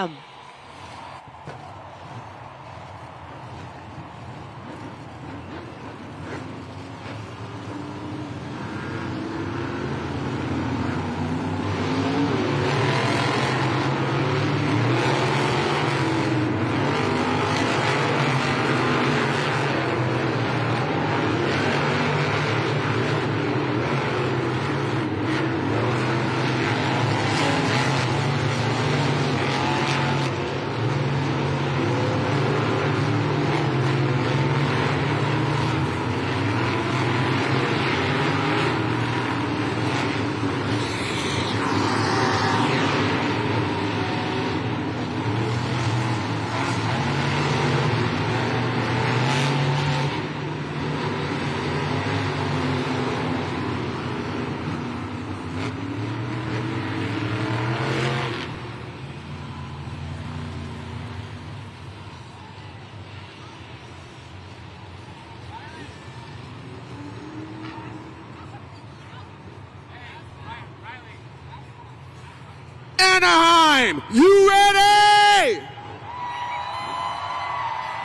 Anaheim. Anaheim, you ready?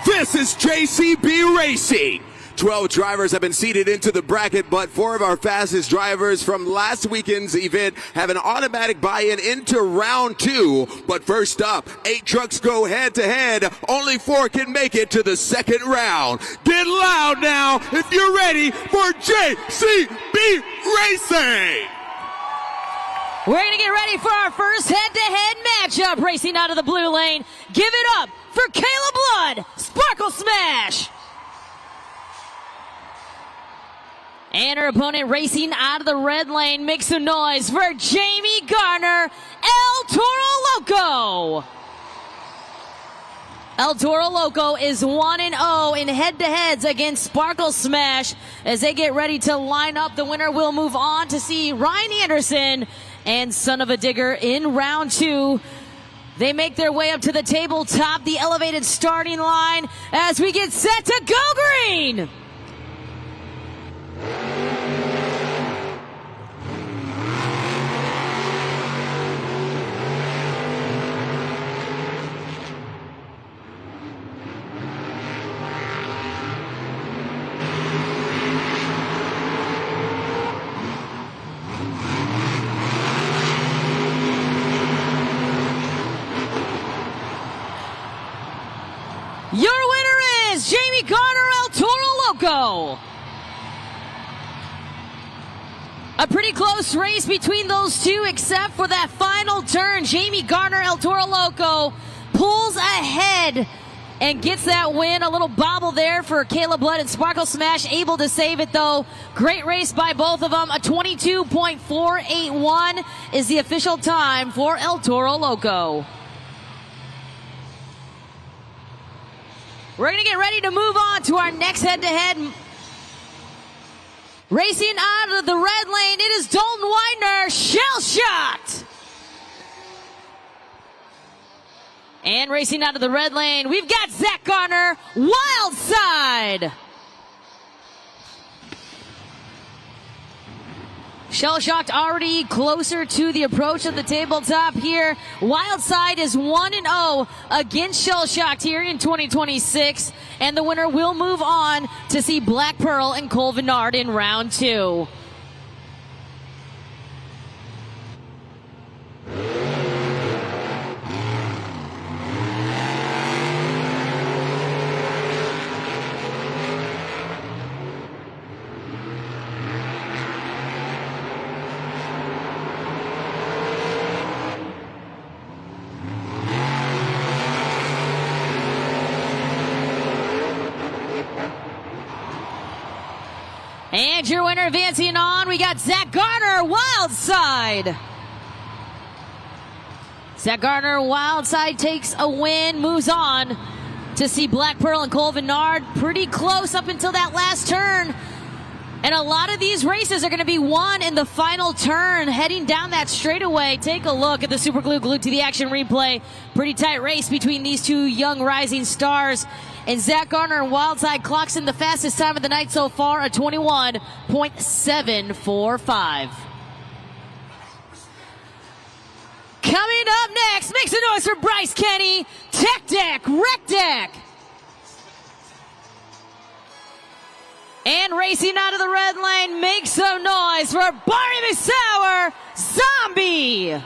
This is JCB Racing. 12 drivers have been seated into the bracket, but 4 of our fastest drivers from last weekend's event have an automatic buy-in into round 2. But first up, 8 trucks go head-to-head. Only 4 can make it to the second round. Get loud now if you're ready for JCB Racing. We're going to get ready for our first head-to-head matchup. Racing out of the blue lane. Give it up for Kayla Blood, Sparkle Smash. And her opponent racing out of the red lane. Make some noise for Jamie Garner, El Toro Loco. El Toro Loco is 1-0 in head-to-heads against Sparkle Smash. As they get ready to line up, the winner will move on to see Ryan Anderson and Son of a Digger in round 2. They make their way up to the tabletop, the elevated starting line, as we get set to go green. Your winner is Jamie Garner, El Toro Loco. A pretty close race between those two, except for that final turn. Jamie Garner, El Toro Loco, pulls ahead and gets that win. A little bobble there for Kayla Blood and Sparkle Smash, able to save it though. Great race by both of them. A 22.481 is the official time for El Toro Loco. We're going to get ready to move on to our next head-to-head. Racing out of the red lane, it is Dalton Widener, Shell Shot. And racing out of the red lane, we've got Zach Garner, Wild Side. Shell Shocked already closer to the approach of the tabletop here. Wild Side is 1-0 against Shell Shocked here in 2026. And the winner will move on to see Black Pearl and Cole Vennard in round 2. And your winner advancing on, we got Zach Garner, Wild Side. Zach Garner, Wild Side takes a win, moves on to see Black Pearl and Cole Vennard pretty close up until that last turn. And a lot of these races are going to be won in the final turn, heading down that straightaway. Take a look at the Super Glue glued to the action replay. Pretty tight race between these two young rising stars. And Zach Garner and Wildside clocks in the fastest time of the night so far, a 21.745. Kayla Coming up next, make some noise for Bryce Kenny, Tech Deck, Wreck Deck. And racing out of the red lane, make some noise for Barney Sauer, Zombie.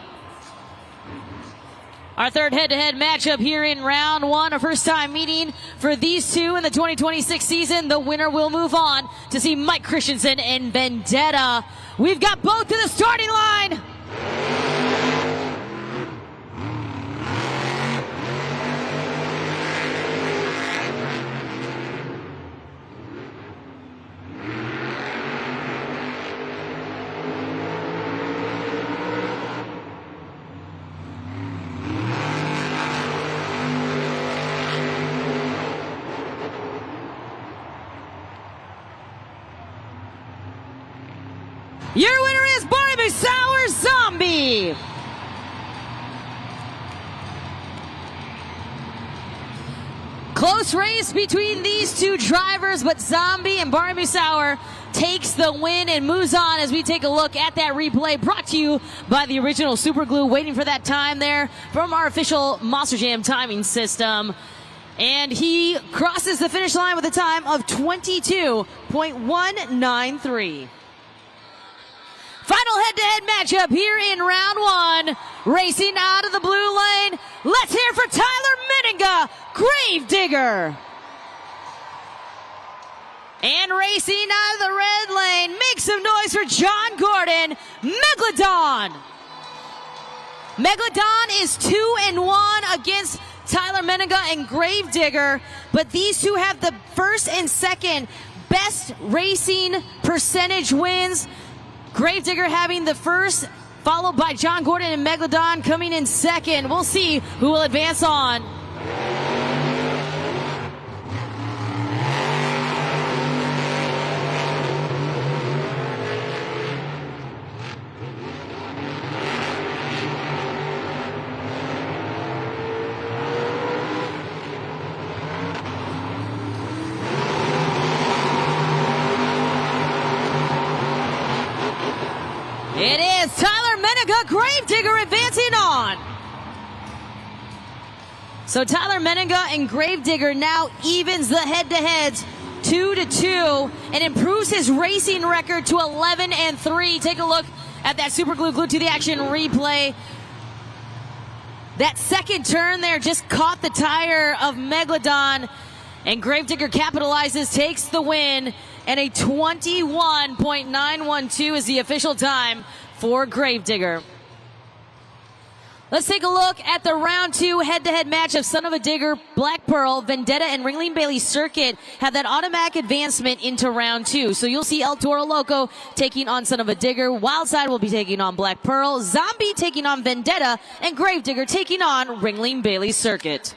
Our third head-to-head matchup here in round one, a first-time meeting for these two in the 2026 season. The winner will move on to see Mike Christensen and Vendetta. We've got both to the starting line. Your winner is Barney Sauer, Zombie. Close race between these two drivers, but Zombie and Barney Sauer takes the win and moves on as we take a look at that replay brought to you by the original Super Glue, waiting for that time there from our official Monster Jam timing system. And he crosses the finish line with a time of 22.193. Final head-to-head matchup here in round one. Racing out of the blue lane, let's hear for Tyler Meninga, Gravedigger. And racing out of the red lane, make some noise for John Gordon, Megalodon. Megalodon is 2-1 against Tyler Meninga and Gravedigger, but these two have the first and second best racing percentage wins. Gravedigger having the first, followed by John Gordon and Megalodon coming in second. We'll see who will advance on. It is Tyler Meninga, Gravedigger advancing on. So Tyler Meninga and Gravedigger now evens the head-to-heads 2-2 and improves his racing record to 11-3. Take a look at that Super Glue Glued to the Action replay. That second turn there just caught the tire of Megalodon, and Gravedigger capitalizes, takes the win, and a 21.912 is the official time for Gravedigger. Let's take a look at the round two head-to-head match of Son of a Digger, Black Pearl, Vendetta, and Ringling Bailey Circuit have that automatic advancement into round two. So you'll see El Toro Loco taking on Son of a Digger, Wildside will be taking on Black Pearl, Zombie taking on Vendetta, and Gravedigger taking on Ringling Bailey Circuit.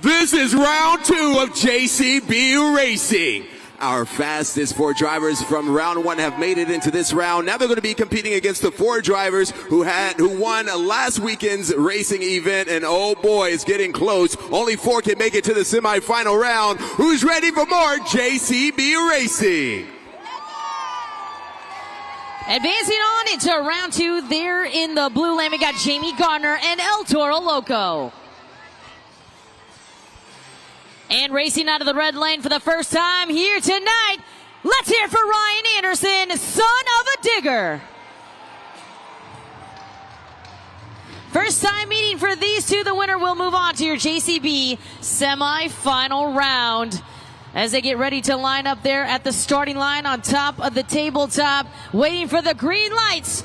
This is round two of JCB Racing. Our fastest four drivers from round one have made it into this round. Now they're going to be competing against the four drivers who won last weekend's racing event. And oh boy, it's getting close. Only four can make it to the semifinal round. Who's ready for more JCB Racing? Advancing on into round two, there in the blue lane, we got Jamie Garner and El Toro Loco. And racing out of the red lane for the first time here tonight, let's hear for Ryan Anderson, Son of a Digger. First time meeting for these two. The winner will move on to your JCB semifinal round as they get ready to line up there at the starting line on top of the tabletop, waiting for the green lights.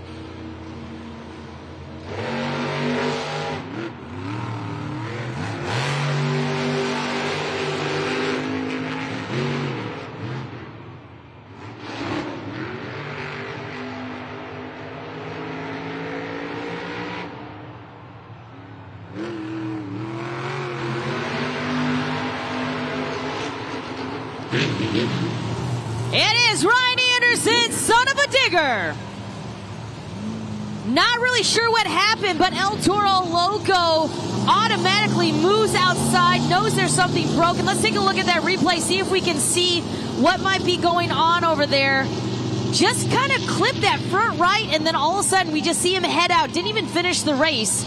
It is Ryan Anderson, Son of a Digger. Not really sure what happened, but El Toro Loco automatically moves outside, knows there's something broken. Let's take a look at that replay, see if we can see what might be going on over there. just kind of clipped that front right, and then all of a sudden we just see him head out. Didn't even finish the race.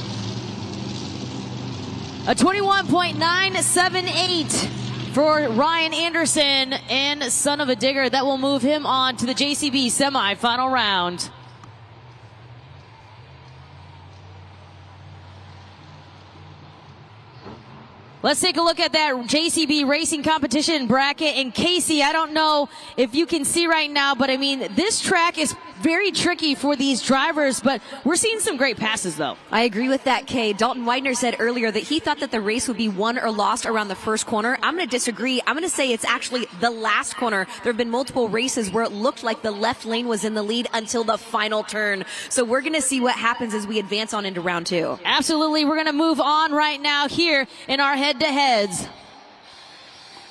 A 21.978 for Ryan Anderson and Son of a Digger. That will move him on to the JCB semifinal round. Let's take a look at that JCB racing competition bracket. And Casey, I don't know if you can see right now, but I mean, this track is very tricky for these drivers, but we're seeing some great passes though. I agree with that, Kay. Dalton Widener said earlier that he thought that the race would be won or lost around the first corner. I'm going to disagree. I'm going to say it's actually the last corner. There have been multiple races where it looked like the left lane was in the lead until the final turn. So we're going to see what happens as we advance on into round 2. Absolutely. We're going to move on right now here in our head-to-heads.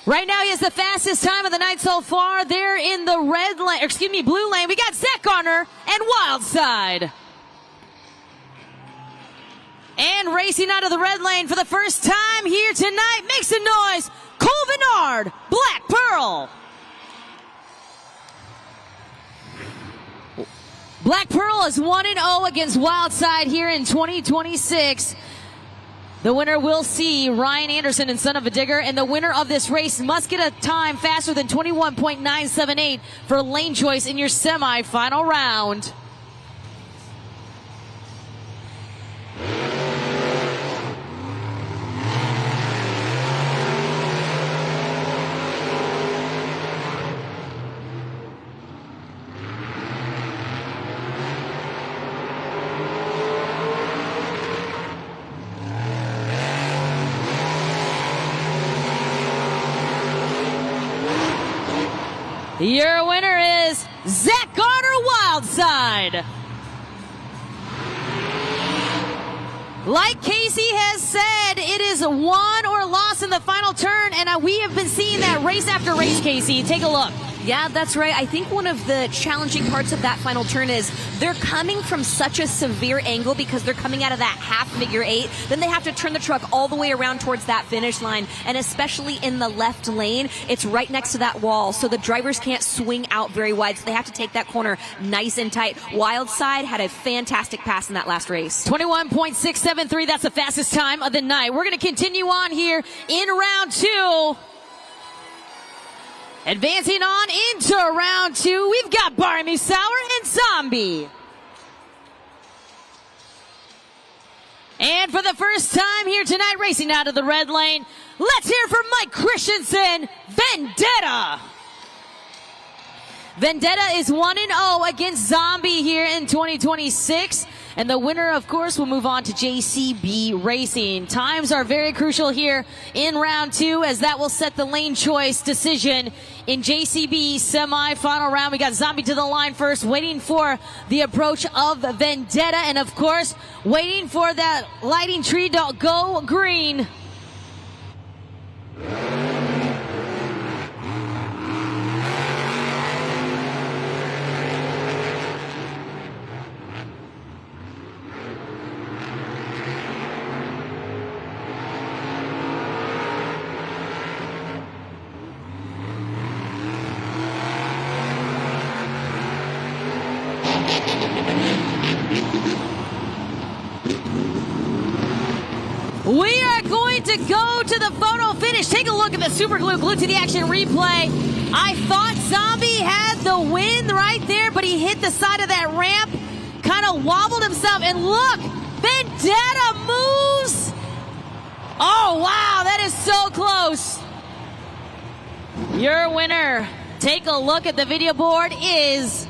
Right now, he has the fastest time of the night so far. There in the blue lane, we got Zach Garner and Wildside. And racing out of the red lane for the first time here tonight, make some noise, Cole Vinard, Black Pearl. Black Pearl is 1-0 against Wildside here in 2026. The winner will see Ryan Anderson and Son of a Digger, and the winner of this race must get a time faster than 21.978 for lane choice in your semi-final round. Your winner is Zach Garner Wildside. Like Casey has said, it is won or lost in the final turn, and we have been seeing that race after race, Casey. Take a look. Yeah, that's right. I think one of the challenging parts of that final turn is they're coming from such a severe angle because they're coming out of that half figure 8. Then they have to turn the truck all the way around towards that finish line. And especially in the left lane, it's right next to that wall. So the drivers can't swing out very wide. So they have to take that corner nice and tight. Wildside had a fantastic pass in that last race. 21.673. That's the fastest time of the night. We're going to continue on here in round 2. Advancing on into round 2, we've got Barmy Sour and Zombie. And for the first time here tonight, racing out of the red lane, let's hear from Mike Christensen, Vendetta. Vendetta is 1-0 against Zombie here in 2026. And the winner, of course, will move on to JCB Racing. Times are very crucial here in round 2, as that will set the lane choice decision in JCB semi-final round. We got Zombie to the line first, waiting for the approach of Vendetta. And, of course, waiting for that lighting tree to go green. We are going to go to the photo finish. Take a look at the super glue glued to the action replay. I thought Zombie had the win right there, but he hit the side of that ramp, kind of wobbled himself, and look, Vendetta moves. Oh, wow, that is so close. Your winner, take a look at the video board, is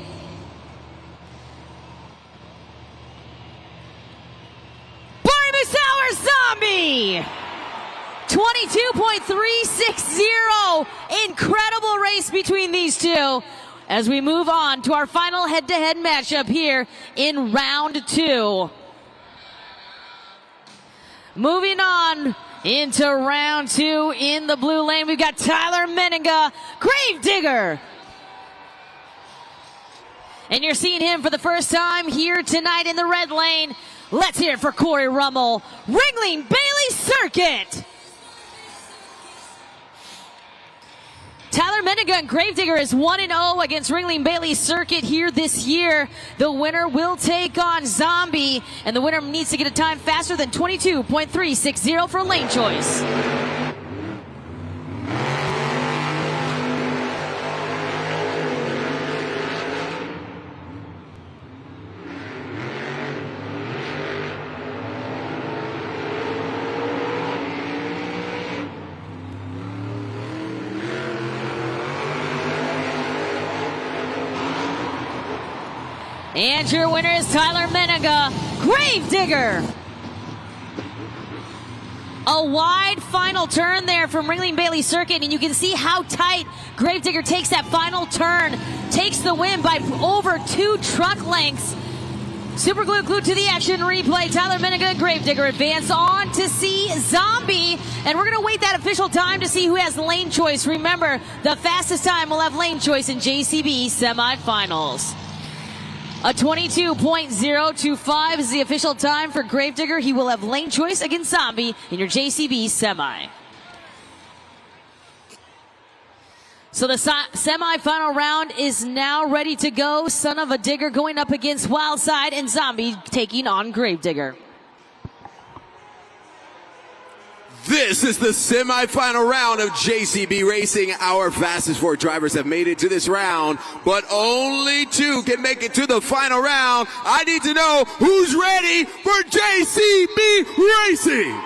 Sour Zombie. 22.360. Incredible race between these two as we move on to our final head-to-head matchup here in round 2. Moving on into round 2 in the blue lane, we've got Tyler Meninga, Gravedigger. And you're seeing him for the first time here tonight in the red lane. Let's hear it for Corey Rummel, Ringling Bailey Circuit. Tyler Menega and Gravedigger is 1-0 against Ringling Bailey Circuit here this year. The winner will take on Zombie, and the winner needs to get a time faster than 22.360 for lane choice. And your winner is Tyler Menega, Gravedigger. A wide final turn there from Ringling Bailey Circuit, and you can see how tight Gravedigger takes that final turn. Takes the win by over 2 truck lengths. Super glued to the action replay. Tyler Menega and Gravedigger advance on to see Zombie. And we're going to wait that official time to see who has lane choice. Remember, the fastest time will have lane choice in JCB semifinals. A 22.025 is the official time for Gravedigger. He will have lane choice against Zombie in your JCB semi. So the semifinal round is now ready to go. Son of a Digger going up against Wildside, and Zombie taking on Gravedigger. This is the semifinal round of JCB Racing. Our fastest 4 drivers have made it to this round, but only 2 can make it to the final round. I need to know who's ready for JCB Racing.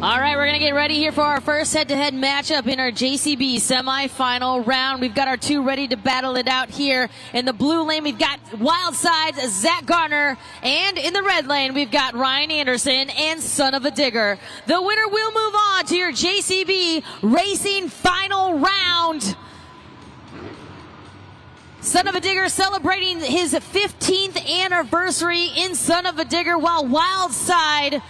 All right, we're going to get ready here for our first head-to-head matchup in our JCB semifinal round. We've got our 2 ready to battle it out here. In the blue lane, we've got Wildside, Zach Garner, and in the red lane, we've got Ryan Anderson and Son of a Digger. The winner will move on to your JCB Racing final round. Son of a Digger celebrating his 15th anniversary in Son of a Digger, while Wildside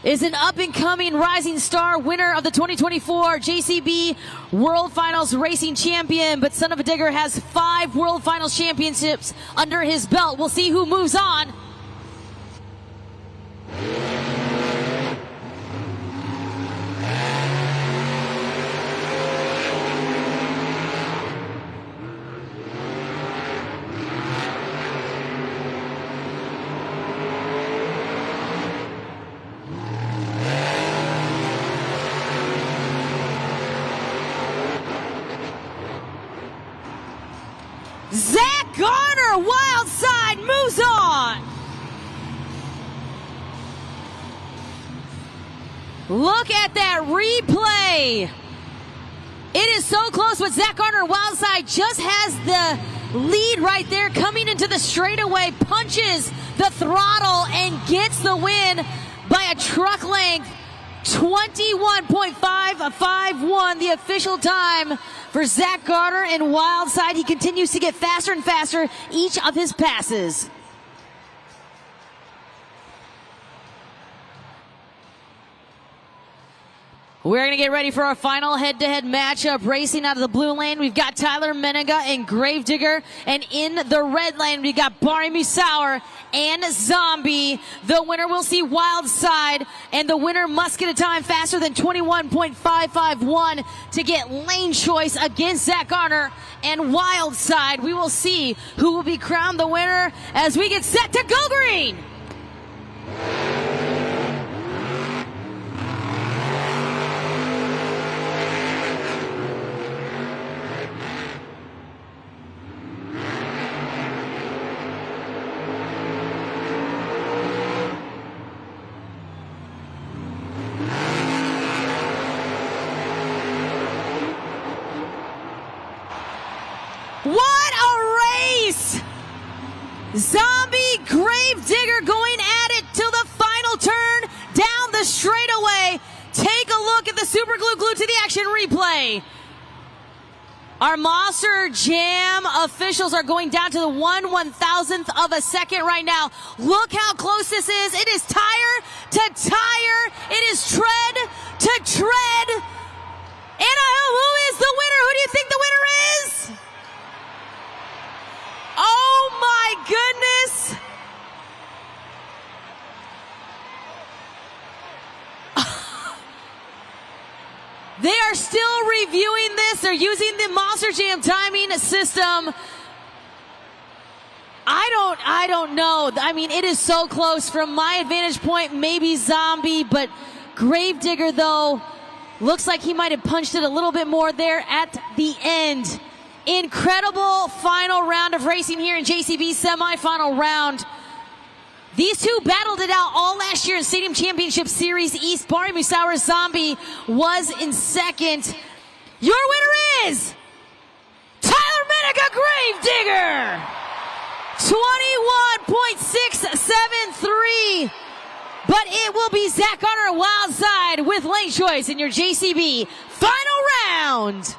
is an up-and-coming rising star, winner of the 2024 JCB World Finals Racing Champion. But Son of a Digger has 5 World Finals championships under his belt. We'll see who moves on. Zach Garner, Wildside, moves on. Look at that replay. It is so close, but Zach Garner, Wildside, just has the lead right there, coming into the straightaway, punches the throttle and gets the win by a truck length. 21.551, the official time for Zach Garner and Wildside. He continues to get faster and faster each of his passes. We're going to get ready for our final head-to-head matchup. Racing out of the blue lane, we've got Tyler Menega and Gravedigger. And in the red lane, we've got Barry Musauer and Zombie. The winner will see Wildside, and the winner must get a time faster than 21.551 to get lane choice against Zach Garner and Wildside. We will see who will be crowned the winner as we get set to go green. What a race! Zombie, Gravedigger going at it till the final turn down the straightaway. Take a look at the super glued to the action replay. Our Monster Jam officials are going down to the 1/1000th of a second right now. Look how close this is. It is tire to tire. It is tread to tread. Anaheim, who is the winner? Who do you think the winner is? Oh my goodness. They are still reviewing this. They're using the Monster Jam timing system. I don't know. I mean, it is so close. From my vantage point, maybe Zombie, but Gravedigger, though, looks like he might have punched it a little bit more there at the end. Incredible final round of racing here in JCB's semifinal round. These two battled it out all last year in Stadium Championship Series East. Barry Musauer Zombie was in second. Your winner is Tyler Menica Gravedigger. 21.673. But it will be Zach Garner Wildside with lane choice in your JCB final round.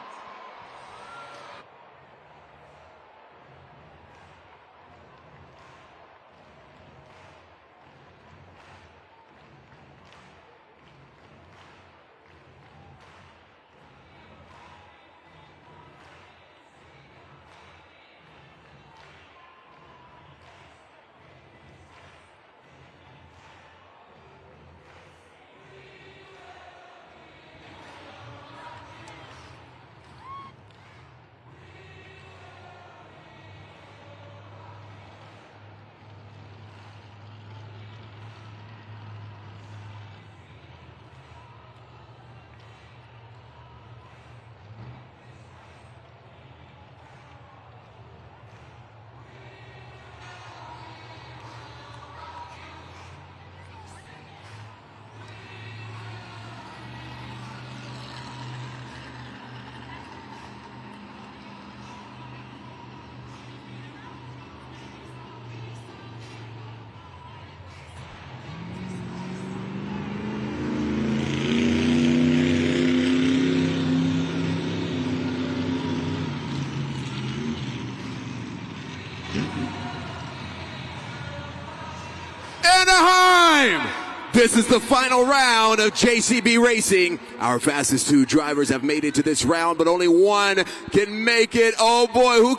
Anaheim! This is the final round of JCB Racing. Our fastest two drivers have made it to this round, but only one can make it. Oh boy, who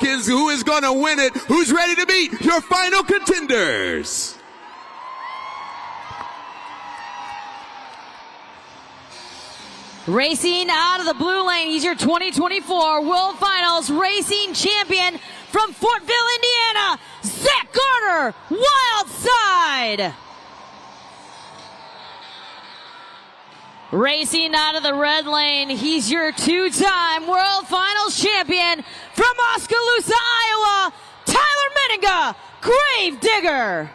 is gonna win it? Who's ready to meet your final contenders? Racing out of the blue lane, he's your 2024 World Finals Racing Champion from Fortville, Indiana, Zach Garner Wildside. Racing out of the red lane, he's your two-time World Finals Champion from Oskaloosa, Iowa, Tyler Meninga, Gravedigger.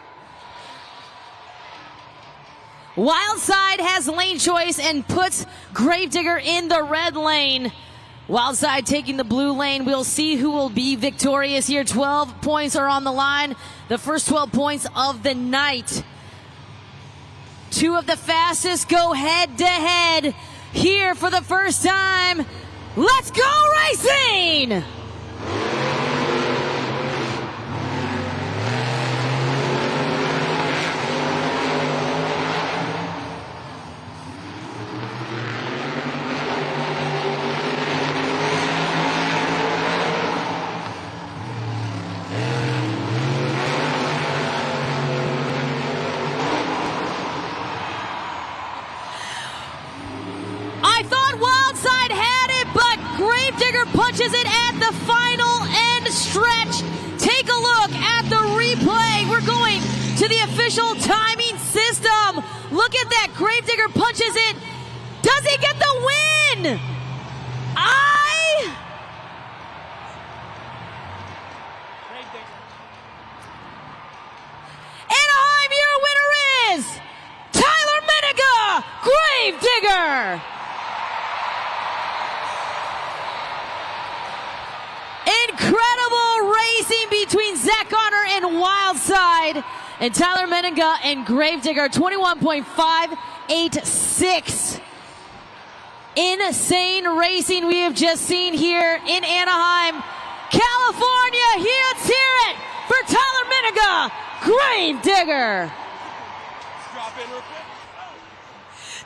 Wildside has lane choice and puts Gravedigger in the red lane. Wildside taking the blue lane. We'll see who will be victorious here. 12 points are on the line. The first 12 points of the night. Two of the fastest go head to head here for the first time. Let's go racing! Punches it at the final end stretch. Take a look at the replay. We're going to the official timing system. Look at that. Gravedigger punches it. Does he get the win? Anaheim, your winner is Tyler Meninga, Gravedigger. Incredible racing between Zach Garner and Wildside, and Tyler Meninga and Gravedigger. 21.586. Insane racing we have just seen here in Anaheim, California. Let's hear it for Tyler Meninga, Gravedigger.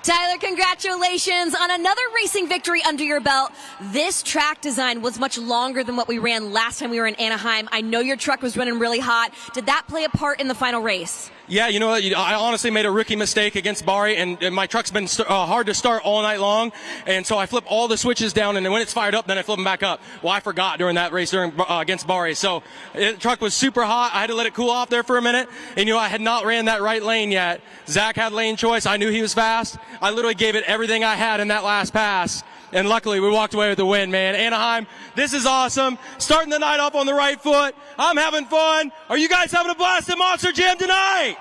Tyler, congratulations on another racing victory under your belt. This track design was much longer than what we ran last time we were in Anaheim. I know your truck was running really hot. Did that play a part in the final race? Yeah, you know what? I honestly made a rookie mistake against Bari, and my truck's been hard to start all night long, and so I flip all the switches down, and then when it's fired up, then I flip them back up. Well, I forgot during that race against Bari, so the truck was super hot. I had to let it cool off there for a minute, and I had not ran that right lane yet. Zach had lane choice. I knew he was fast. I literally gave it everything I had in that last pass. And luckily, we walked away with the win, man. Anaheim, this is awesome. Starting the night off on the right foot. I'm having fun. Are you guys having a blast at Monster Jam tonight?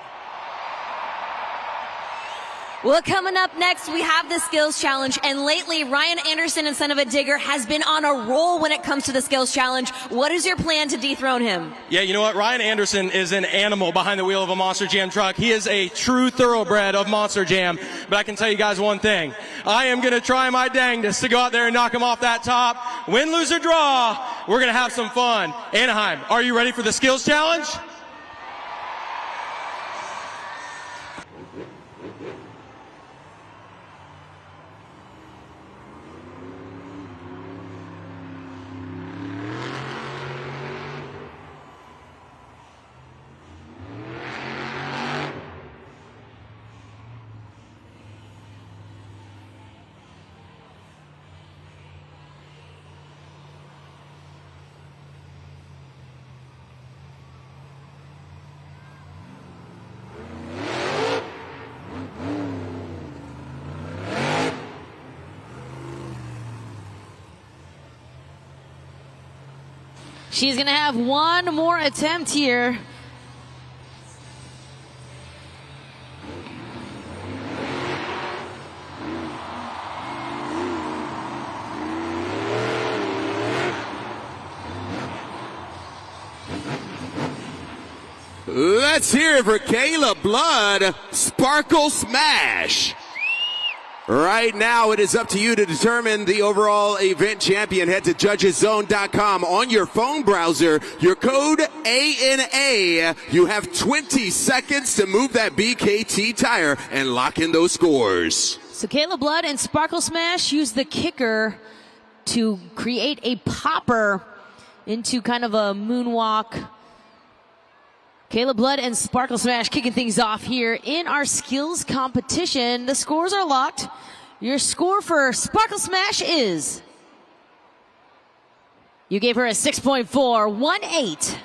Well, coming up next, we have the Skills Challenge. And lately, Ryan Anderson and Son of a Digger has been on a roll when it comes to the Skills Challenge. What is your plan to dethrone him? Yeah, you know what? Ryan Anderson is an animal behind the wheel of a Monster Jam truck. He is a true thoroughbred of Monster Jam. But I can tell you guys one thing. I am going to try my dangest to go out there and knock him off that top. Win, lose, or draw, we're going to have some fun. Anaheim, are you ready for the Skills Challenge? She's going to have one more attempt here. Let's hear it for Kayla Blood, Sparkle Smash. Right now, it is up to you to determine the overall event champion. Head to judgeszone.com on your phone browser. Your code ANA. You have 20 seconds to move that BKT tire and lock in those scores. So Kayla Blood and Sparkle Smash use the kicker to create a popper into kind of a moonwalk. Kayla Blood and Sparkle Smash kicking things off here in our skills competition. The scores are locked. Your score for Sparkle Smash is... You gave her a 6.418.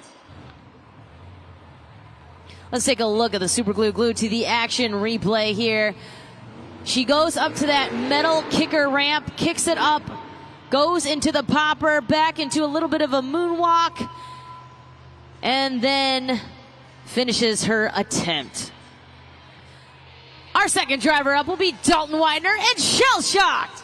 Let's take a look at the Super Glue glued to the action replay here. She goes up to that metal kicker ramp, kicks it up, goes into the popper, back into a little bit of a moonwalk, and then finishes her attempt. Our second driver up will be Dalton Widener and Shell Shocked.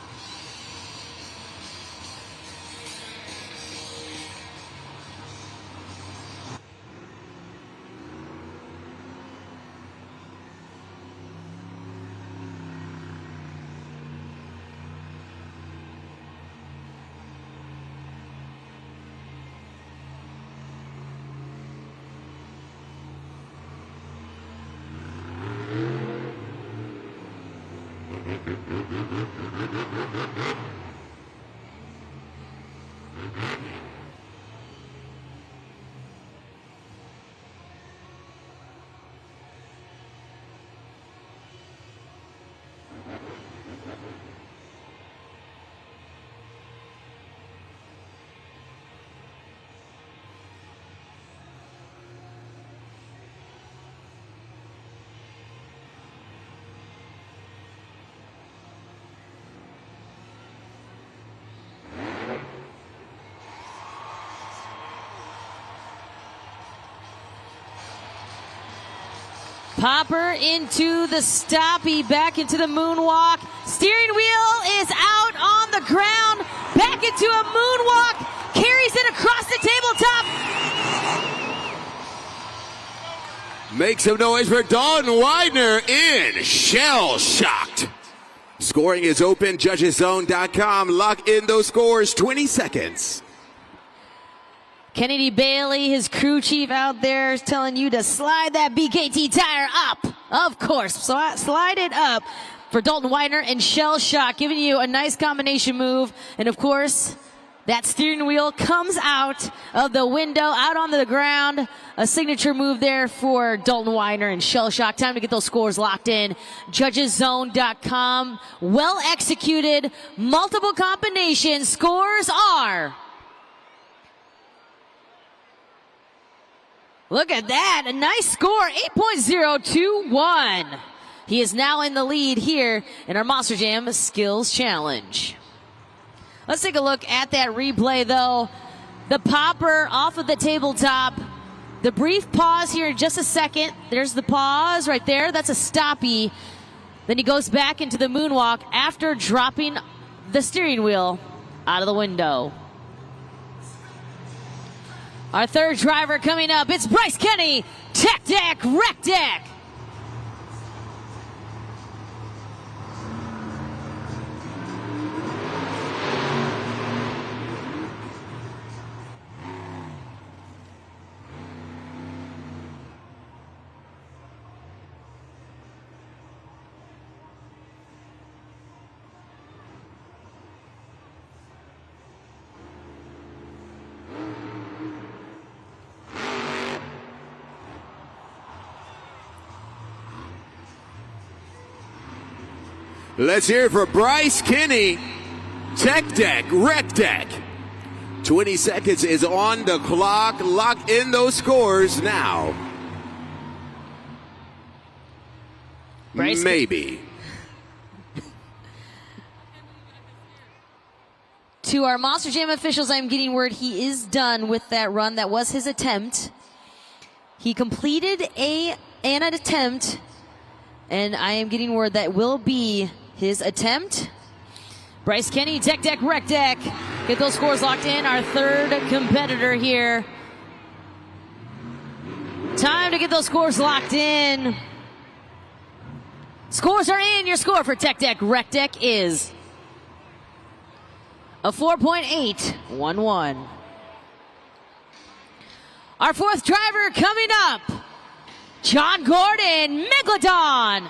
Popper into the stoppie, back into the moonwalk. Steering wheel is out on the ground, back into a moonwalk, carries it across the tabletop. Make some noise for Dalton Widener in Shell Shocked. Scoring is open, judgeszone.com. Lock in those scores, 20 seconds. Kennedy Bailey, his crew chief out there, is telling you to slide that BKT tire up. Of course, slide it up. for Dalton Widener and Shell Shock, giving you a nice combination move. And of course, that steering wheel comes out of the window, out onto the ground. A signature move there for Dalton Widener and Shell Shock. Time to get those scores locked in. JudgesZone.com. Well executed. Multiple combinations. Scores are... Look at that. A nice score. 8.021. He is now in the lead here in our Monster Jam Skills Challenge. Let's take a look at that replay, though. The popper off of the tabletop. The brief pause here in just a second. There's the pause right there. That's a stoppie. Then he goes back into the moonwalk after dropping the steering wheel out of the window. Our third driver coming up. It's Bryce Kenny. Tech Deck, Wreck Deck. Let's hear it for Bryce Kenny. Tech Deck, Wreck Deck. 20 seconds is on the clock. Lock in those scores now. Bryce, maybe. To our Monster Jam officials, I'm getting word he is done with that run. That was his attempt. He completed an attempt, and I am getting word that will be his attempt. Bryce Kenny, Tech Deck, Wreck Deck. Get those scores locked in. Our third competitor here. Time to get those scores locked in. Scores are in. Your score for Tech Deck, Wreck Deck is a 4.811. Our fourth driver coming up, John Gordon, Megalodon.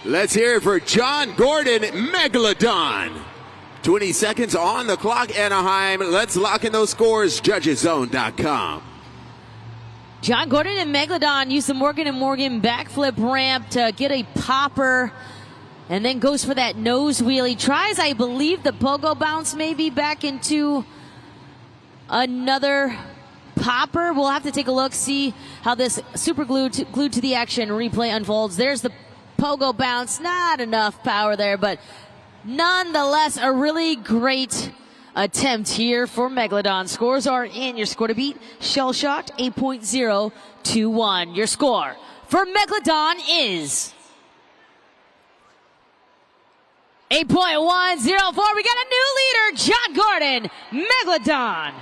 Let's hear it for John Gordon, Megalodon. 20 seconds on the clock, Anaheim. Let's lock in those scores, JudgesZone.com. John Gordon and Megalodon use the Morgan & Morgan backflip ramp to get a popper and then goes for that nose wheel. He tries, I believe, the pogo bounce maybe back into another popper. We'll have to take a look, see how this super glued to the action replay unfolds. There's the pogo bounce. Not enough power there, but nonetheless, a really great attempt here for Megalodon. Scores are in. Your score to beat, Shell Shocked, 8.021. Your score for Megalodon is 8.104. We got a new leader, John Gordon, Megalodon.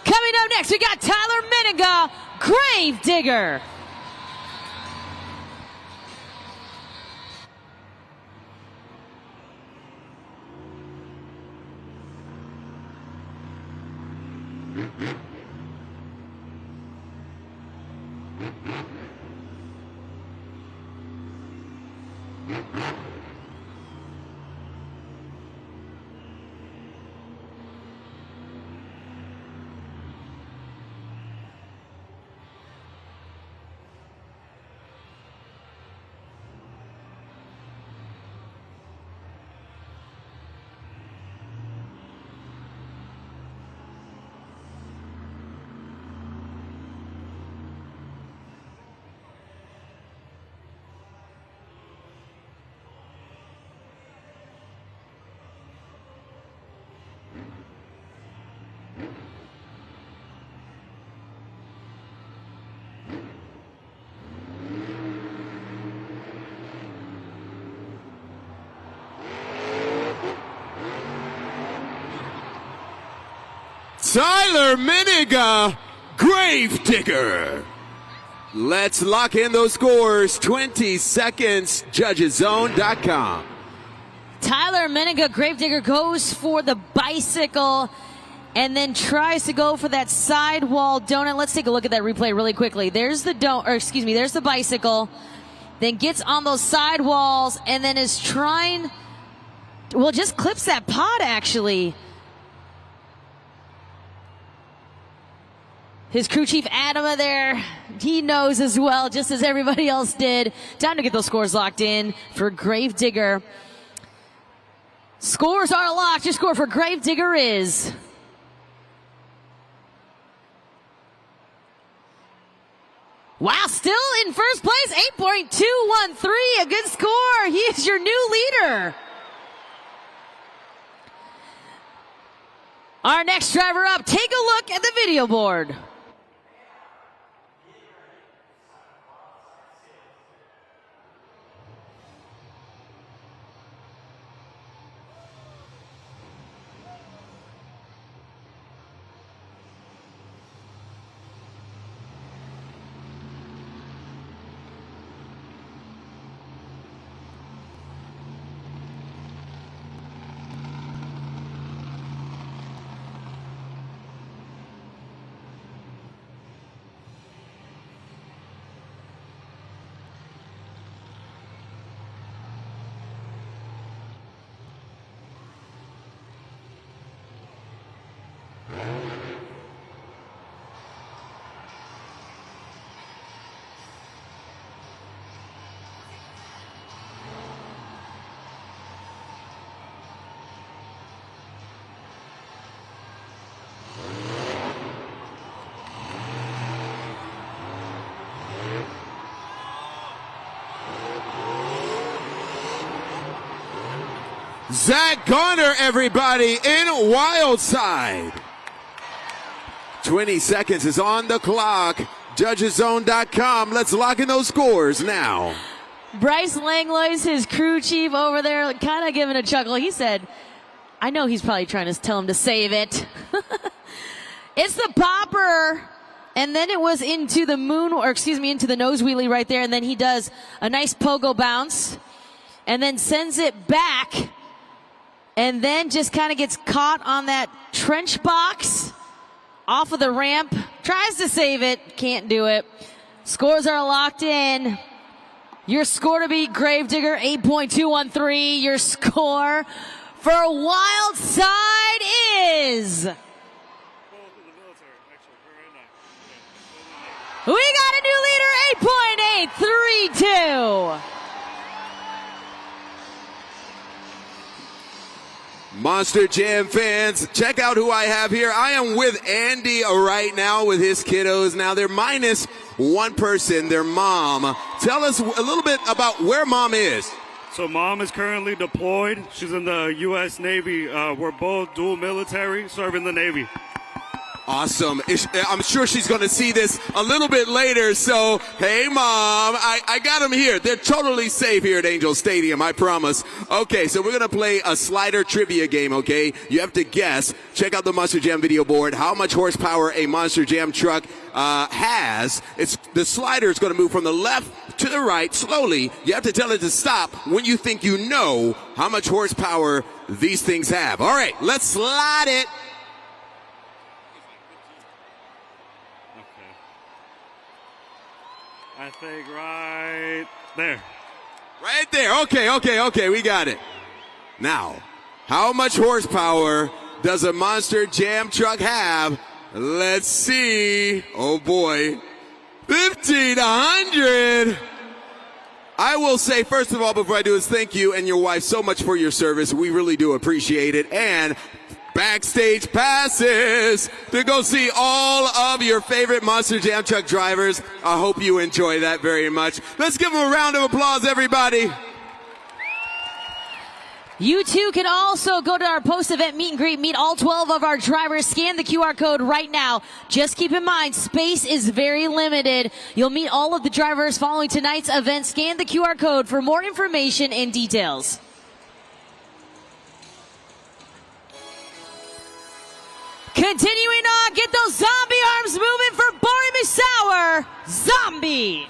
Coming up next, we got Tyler Miniga, Grave Digger. Tyler Miniga, Gravedigger. Let's lock in those scores. 20 seconds, judgeszone.com. Tyler Miniga, Gravedigger, goes for the bicycle and then tries to go for that sidewall donut. Let's take a look at that replay really quickly. There's the there's the bicycle, then gets on those sidewalls and then is trying, well, just clips that pod actually. His crew chief Adama there, he knows as well, just as everybody else did. Time to get those scores locked in for Gravedigger. Scores are locked. Your score for Gravedigger is... Wow, still in first place, 8.213, a good score. He is your new leader. Our next driver up, take a look at the video board. Zach Garner, everybody, in Wildside. 20 seconds is on the clock. Judgeszone.com. Let's lock in those scores now. Bryce Langlois, his crew chief over there, kind of giving a chuckle. He said, I know he's probably trying to tell him to save it. It's the popper. And then it was into the into the nose wheelie right there. And then he does a nice pogo bounce and then sends it back. And then just kind of gets caught on that trench box off of the ramp. Tries to save it. Can't do it. Scores are locked in. Your score to beat Gravedigger, 8.213. Your score for Wildside is... We got a new leader, 8.832. Monster Jam fans, check out who I have here. I am with Andy right now with his kiddos. Now they're minus one person, their mom. Tell us a little bit about where mom is. So mom is currently deployed. She's in the U.S. Navy. We're both dual military, serving the Navy. Awesome. I'm sure she's going to see this a little bit later. So, hey, Mom, I got them here. They're totally safe here at Angel Stadium, I promise. Okay, so we're going to play a slider trivia game, okay? You have to guess. Check out the Monster Jam video board. How much horsepower a Monster Jam truck has. The slider is going to move from the left to the right slowly. You have to tell it to stop when you think you know how much horsepower these things have. All right, let's slide it. I think right there. Right there. Okay. We got it. Now, how much horsepower does a Monster Jam truck have? Let's see. Oh, boy. 50 to 100. I will say, first of all, before I do this, thank you and your wife so much for your service. We really do appreciate it. And backstage passes to go see all of your favorite Monster Jam truck drivers. I hope you enjoy that very much. Let's give them a round of applause, everybody. You too can also go to our post-event meet and greet, meet all 12 of our drivers, scan the QR code right now. Just keep in mind, space is very limited. You'll meet all of the drivers following tonight's event. Scan the QR code for more information and details. Continuing on, get those zombie arms moving for Bari Musauer. Zombie.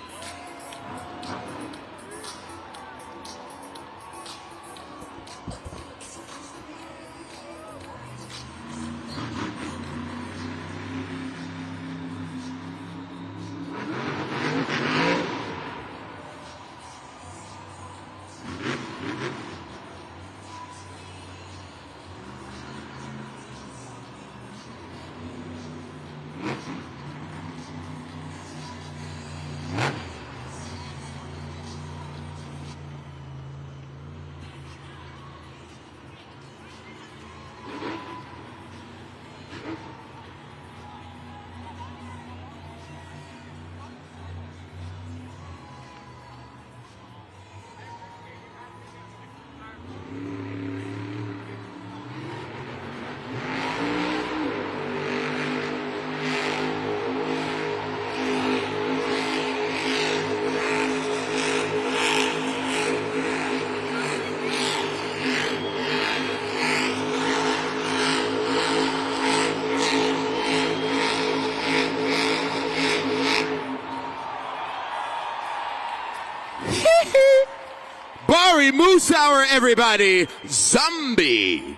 Bari Musauer, everybody. Zombie.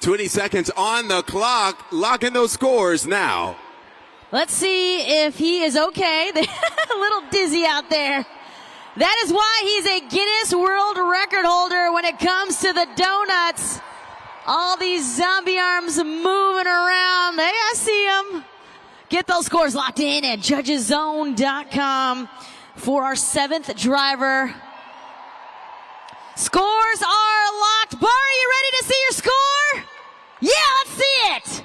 20 seconds on the clock. Locking those scores now. Let's see if he is okay. A little dizzy out there. That is why he's a Guinness World Record holder when it comes to the donuts. All these zombie arms moving around. Hey, I see them. Get those scores locked in at judgeszone.com for our 7th driver. Scores are locked. Bari, you ready to see your score? Yeah, let's see it.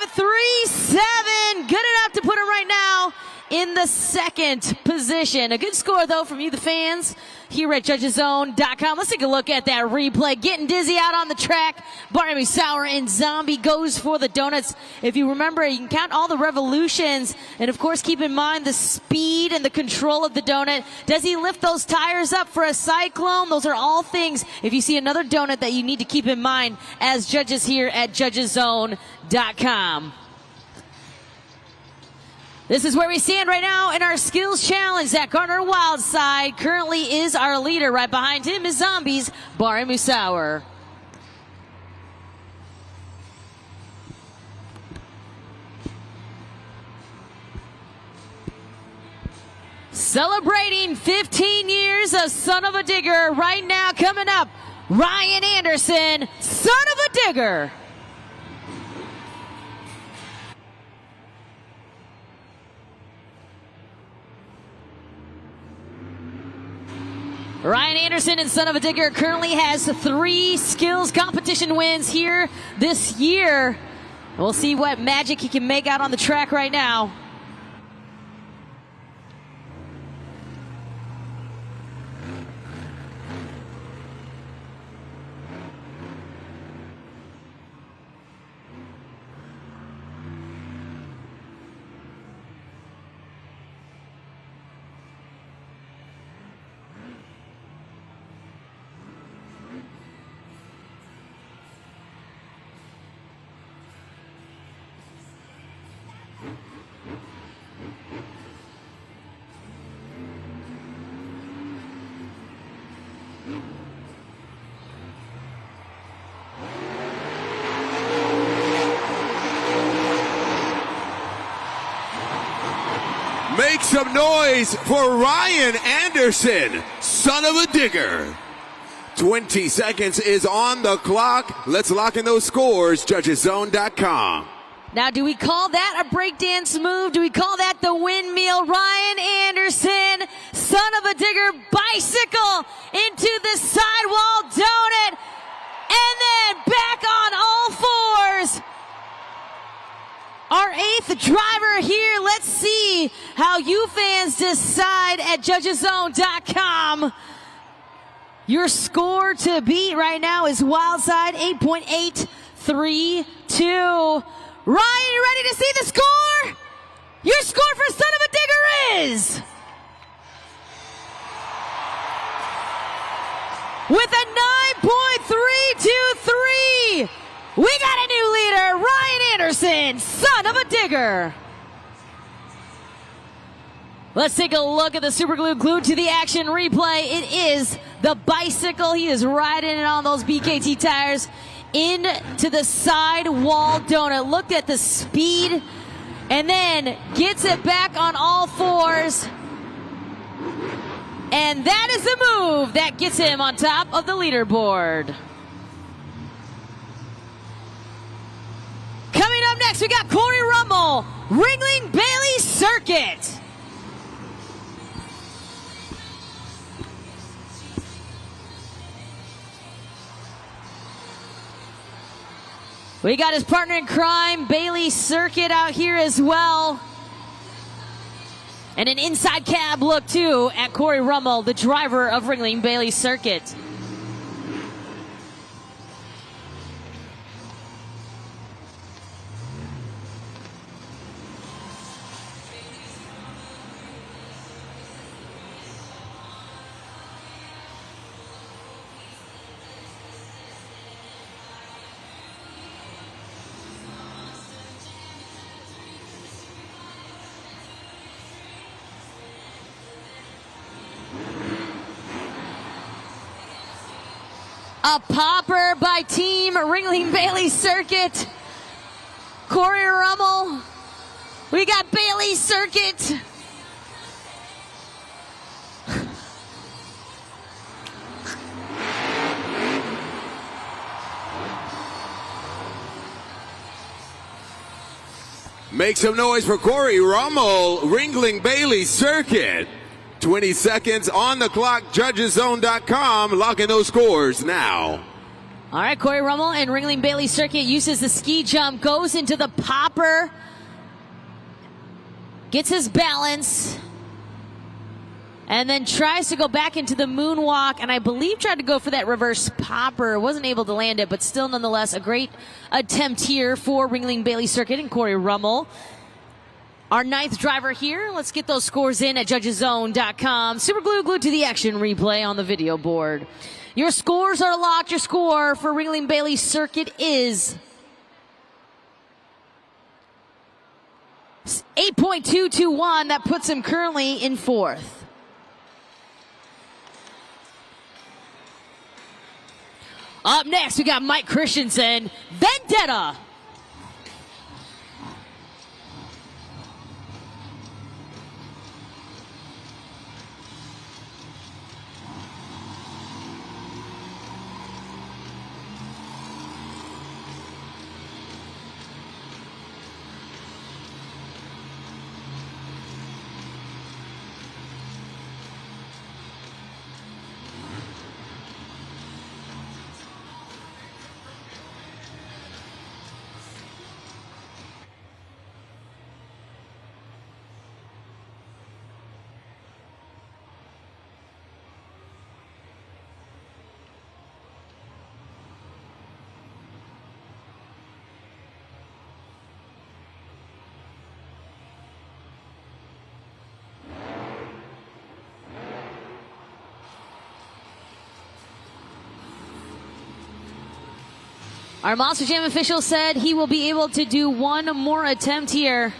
8.537. Good enough to put him right now in the 2nd position. A good score, though, from you, the fans, here at judgeszone.com. Let's take a look at that replay. Getting dizzy out on the track. Bari Musauer and Zombie goes for the donuts. If you remember, you can count all the revolutions. And, of course, keep in mind the speed and the control of the donut. Does he lift those tires up for a cyclone? Those are all things, if you see another donut, that you need to keep in mind as judges here at judgeszone.com. This is where we stand right now in our skills challenge. Zach Gardner Wildside currently is our leader. Right behind him is Zombies, Bari Musauer. Celebrating 15 years of Son of a Digger. Right now coming up, Ryan Anderson, Son of a Digger. Ryan Anderson and Son of a Digger currently has 3 skills competition wins here this year. We'll see what magic he can make out on the track right now. Make some noise for Ryan Anderson, Son of a Digger. 20 seconds is on the clock. Let's lock in those scores, judgeszone.com. Now, do we call that a breakdance move? Do we call that the windmill? Ryan Anderson, Son of a Digger, bicycle into the sidewall donut, and then back on all fours. Our 8th driver here. Let's see how you fans decide at judgeszone.com. Your score to beat right now is Wildside, 8.832. Ryan, you ready to see the score? Your score for Son of a Digger is, with a 9.323, We got a new leader, Ryan Anderson, son of a digger. Let's take a look at the Super Glue glued to the action replay. It is the bicycle. He is riding it on those BKT tires into the sidewall donut. Look at the speed, and then gets it back on all fours. And that is the move that gets him on top of the leaderboard. Coming up next, we got Corey Rummel, Ringling Bailey Circuit. We got his partner in crime, Bailey Circuit, out here as well. And an inside cab look, too, at Corey Rummel, the driver of Ringling Bailey Circuit. A popper by Team Ringling Bailey Circuit. Corey Rummel. We got Bailey Circuit. Make some noise for Corey Rummel, Ringling Bailey Circuit. 20 seconds on the clock, judgeszone.com, locking those scores now. All right, Corey Rummel and Ringling Bailey Circuit uses the ski jump, goes into the popper, gets his balance, and then tries to go back into the moonwalk, and I believe tried to go for that reverse popper. Wasn't able to land it, but still nonetheless a great attempt here for Ringling Bailey Circuit and Corey Rummel. Our ninth driver here. Let's get those scores in at judgeszone.com. Super Glue glued to the action replay on the video board. Your scores are locked. Your score for Ringling Bailey Circuit is 8.221. That puts him currently in fourth. Up next, we got Mike Christensen, Vendetta. Our Monster Jam official said he will be able to do one more attempt here.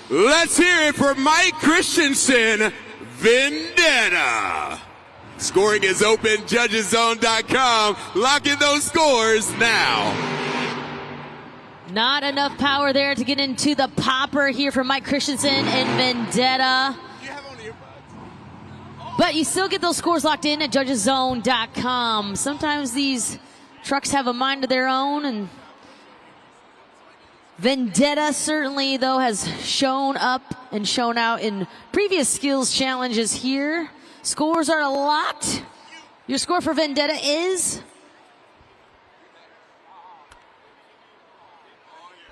Let's hear it for Mike Christensen, Vendetta. Scoring is open, judgeszone.com. Locking those scores now. Not enough power there to get into the popper here for Mike Christensen and Vendetta. But you still get those scores locked in at judgeszone.com. Sometimes these trucks have a mind of their own, and Vendetta certainly, though, has shown up and shown out in previous skills challenges here. Scores are locked. Your score for Vendetta is...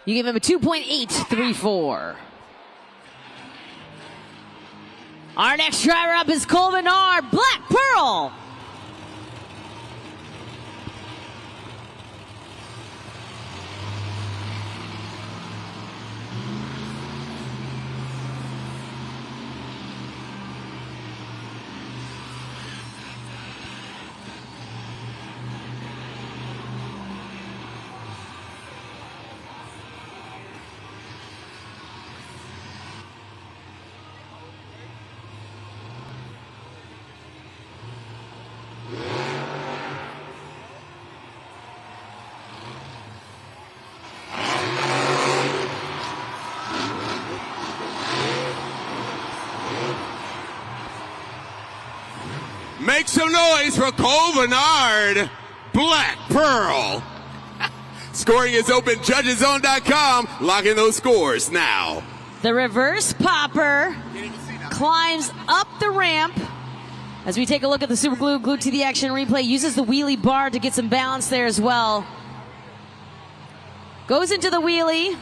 You give him a 2.834. Our next driver up is Colvin R. Black Pearl. Make some noise for Cole Bernard, Black Pearl. Scoring is open, judgeszone.com. Lock in those scores now. The reverse popper climbs up the ramp. As we take a look at the super glue, glued to the action replay, uses the wheelie bar to get some balance there as well. Goes into the wheelie.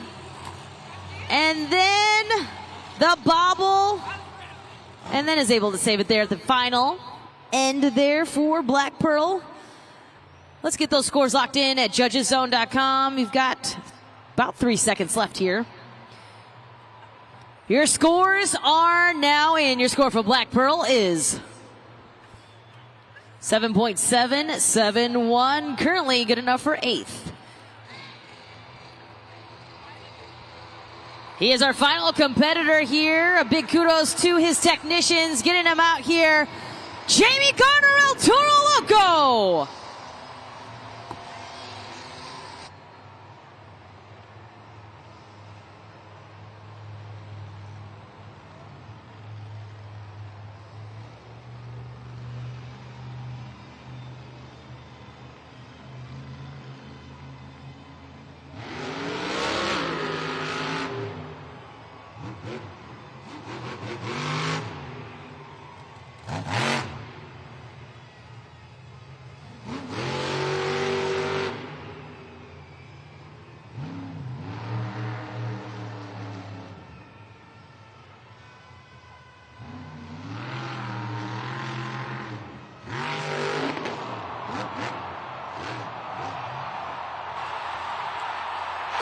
And then the bobble. And then is able to save it there at the final end there for Black Pearl. Let's get those scores locked in at judgeszone.com. We've got about 3 seconds left here. Your scores are now in. Your score for Black Pearl is 7.771. Currently good enough for 8th. He is our final competitor here. A big kudos to his technicians getting him out here. Jamie Garner, El Toro Loco.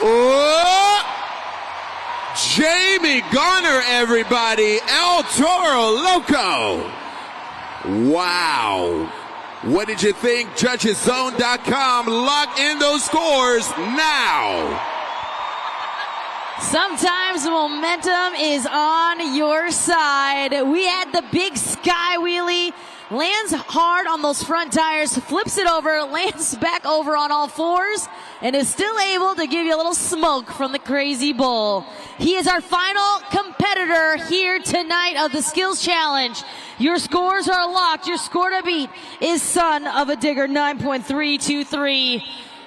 Oh! Jamie Garner, everybody. El Toro Loco. Wow. What did you think? Judgeszone.com. Lock in those scores now. Sometimes momentum is on your side. We had the big sky wheelie. Lands hard on those front tires, flips it over, lands back over on all fours, and is still able to give you a little smoke from the Crazy Bull. He is our final competitor here tonight of the Skills Challenge. Your scores are locked. Your score to beat is Son of a Digger, 9.323.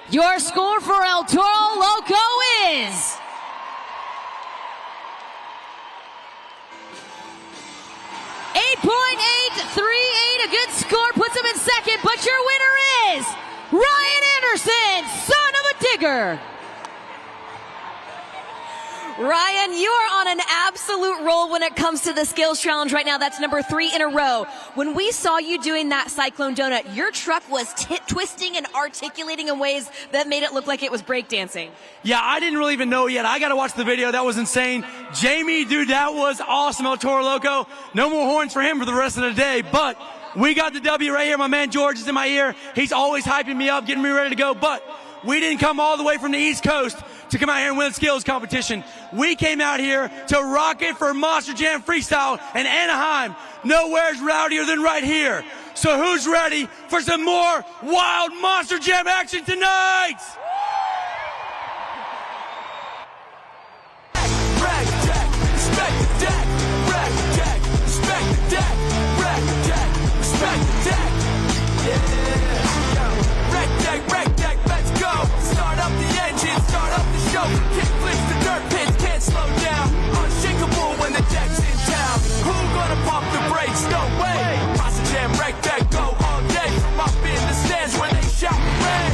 Your score for El Toro Loco is 8.838, a good score, puts him in second, but your winner is Ryan Anderson, Son of a Digger. Ryan, you are on an absolute roll when it comes to the Skills Challenge right now. That's number 3 in a row. When we saw you doing that Cyclone Donut, your truck was twisting and articulating in ways that made it look like it was breakdancing. Yeah, I didn't really even know yet. I got to watch the video. That was insane. Jamie, dude, that was awesome. El Toro Loco. No more horns for him for the rest of the day, but we got the W right here. My man George is in my ear. He's always hyping me up, getting me ready to go, but we didn't come all the way from the East Coast to come out here and win the skills competition. We came out here to rock it for Monster Jam Freestyle in Anaheim. Nowhere's rowdier than right here. So who's ready for some more wild Monster Jam action tonight? Kick flips the dirt pits, can't slow down. Unshakable when the deck's in town. Who gonna pump the brakes? No way. Monster Jam, wreck that, go all day. From up in the stands when they shout hooray.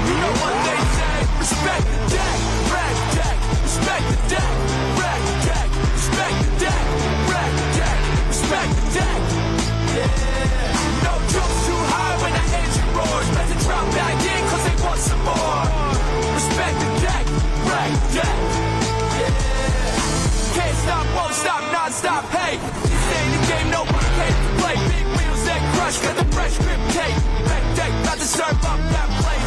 You know what they say? Respect the deck, wreck deck. Respect the deck, wreck deck. Respect the deck, wreck deck. Respect the deck. Yeah. No jumps too high when the engine roars. Better drop back in 'cause they want some more. Respect the deck. Right, yeah. Can't stop, won't stop, non-stop, hey. This ain't a game, no one came to play. Big wheels that crush, got the fresh grip tape. Back deck, about to serve up that plate.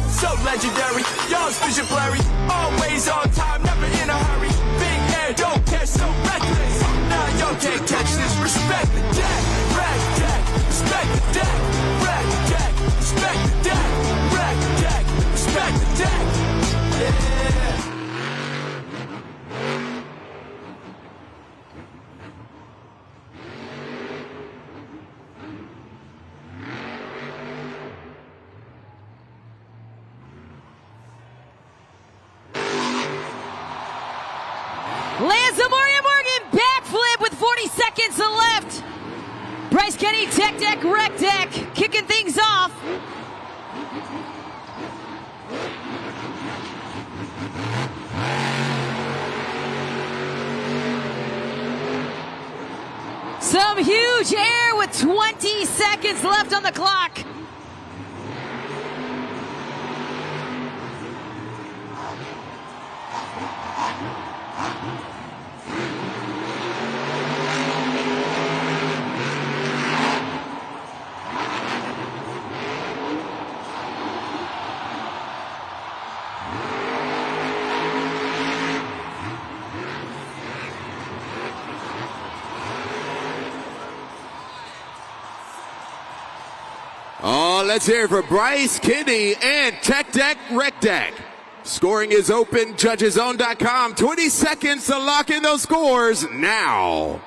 So legendary, y'all's vision blurry. Always on time, never in a hurry. Big air, don't care, so reckless. Now y'all can't catch this. Respect the deck, rack deck. Respect the deck, rack deck. Respect the deck, rack deck. Respect the deck, yeah. Lands the Morgan backflip with 40 seconds left. Bryce Kenny, tech deck, wreck deck, kicking things off. Some huge air with 20 seconds left on the clock. Oh, let's hear it for Bryce Kinney and Tech Deck Rec Deck. Scoring is open, judgeszone.com. 20 seconds to lock in those scores now.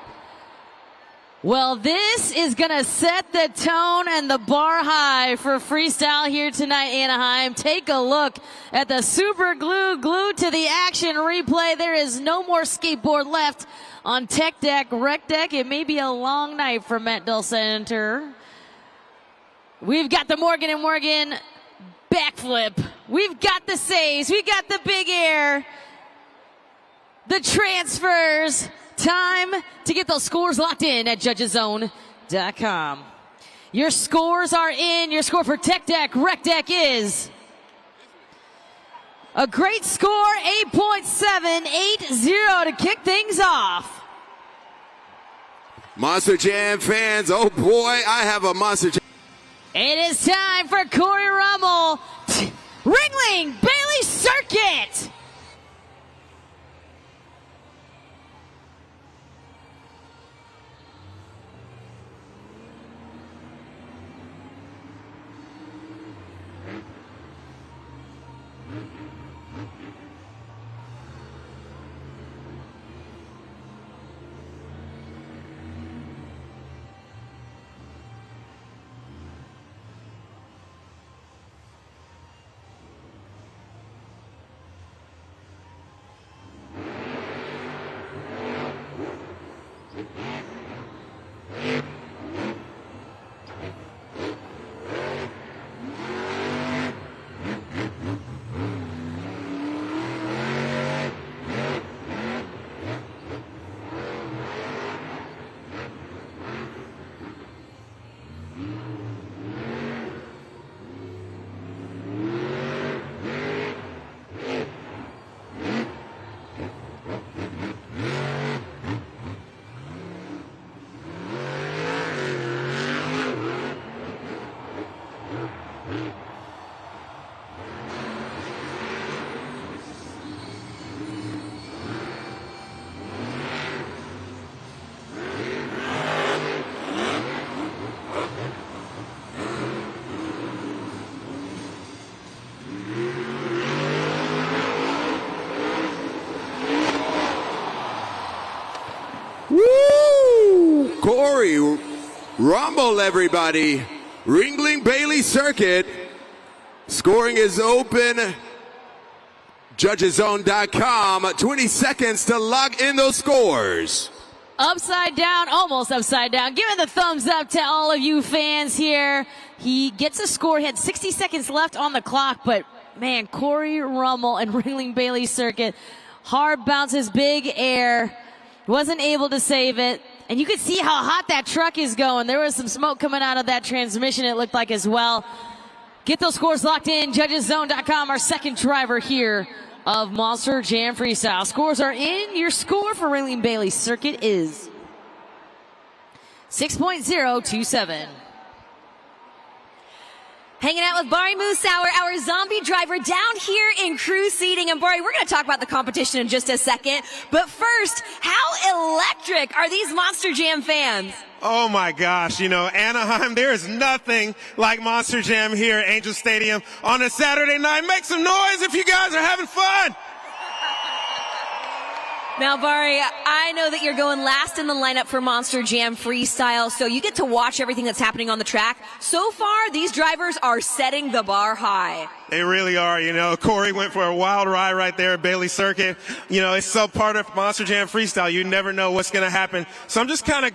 Well, this is going to set the tone and the bar high for freestyle here tonight, Anaheim. Take a look at the super glued to the action replay. There is no more skateboard left on Tech Deck Rec Deck. It may be a long night for Matt Del Center. We've got the Morgan & Morgan backflip. We've got the saves. We've got the big air. The transfers. Time to get those scores locked in at judgeszone.com. Your scores are in. Your score for Tech Deck Rec Deck is a great score, 8.780 to kick things off. Monster Jam fans, oh boy, I have a Monster Jam. It is time for Corey Rummel, Ringling Bailey Circuit. Corey Rummel, everybody. Ringling Bailey Circuit. Scoring is open. Judgeszone.com. 20 seconds to lock in those scores. Upside down, almost upside down. Giving the thumbs up to all of you fans here. He gets a score. He had 60 seconds left on the clock, but man, Corey Rummel and Ringling Bailey Circuit. Hard bounces, big air. Wasn't able to save it. And you could see how hot that truck is going. There was some smoke coming out of that transmission, it looked like as well. Get those scores locked in. Judgeszone.com, our second driver here of Monster Jam Freestyle. Scores are in. Your score for Ringling Bailey Circuit is 6.027. Hanging out with Bari Musauer, our zombie driver down here in crew seating. And Bari, we're going to talk about the competition in just a second. But first, how electric are these Monster Jam fans? Oh my gosh, you know, Anaheim, there is nothing like Monster Jam here at Angel Stadium on a Saturday night. Make some noise if you guys are having fun. Now, Bari, I know that you're going last in the lineup for Monster Jam Freestyle, so you get to watch everything that's happening on the track. So far, these drivers are setting the bar high. They really are. You know, Corey went for a wild ride right there at Bailey Circuit. You know, it's so part of Monster Jam Freestyle. You never know what's going to happen. So I'm just kind of,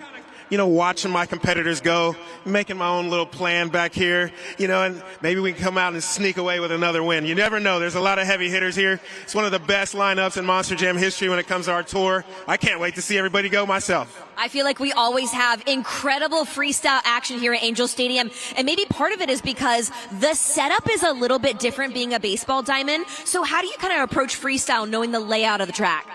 you know, watching my competitors go, making my own little plan back here, you know, and maybe we can come out and sneak away with another win. You never know. There's a lot of heavy hitters here. It's one of the best lineups in Monster Jam history when it comes to our tour. I can't wait to see everybody go myself. I feel like we always have incredible freestyle action here at Angel Stadium, and maybe part of it is because the setup is a little bit different being a baseball diamond. So how do you kind of approach freestyle knowing the layout of the track?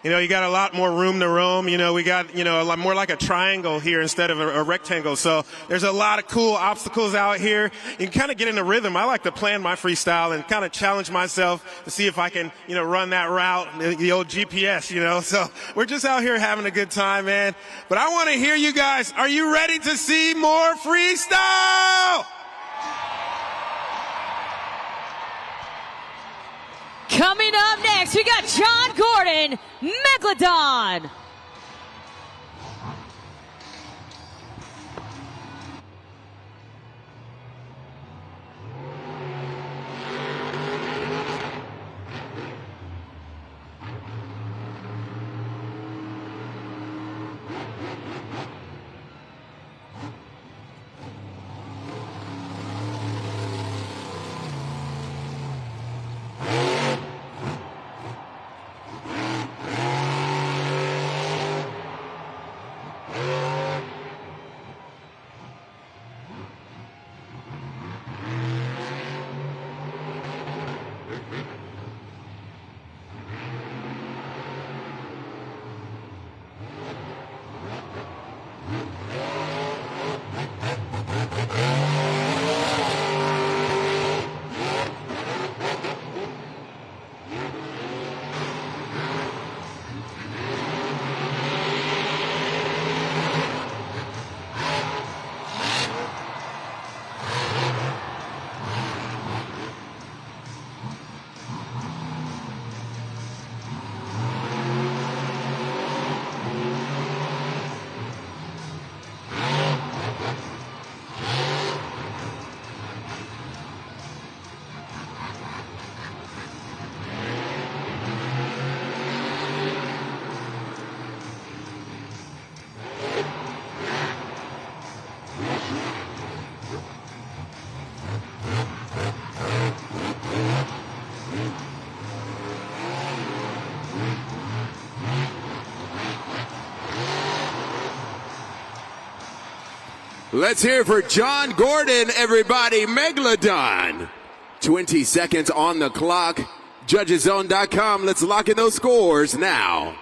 You know, you got a lot more room to roam. You know, we got, you know, a lot more like a triangle here instead of a rectangle. So there's a lot of cool obstacles out here. You can kind of get in the rhythm. I like to plan my freestyle and kind of challenge myself to see if I can, you know, run that route, the old GPS, you know. So we're just out here having a good time, man. But I want to hear you guys. Are you ready to see more freestyle? Coming up next, we got John Gordon, Megalodon. Let's hear it for John Gordon, everybody. Megalodon. 20 seconds on the clock. Judgeszone.com. Let's lock in those scores now.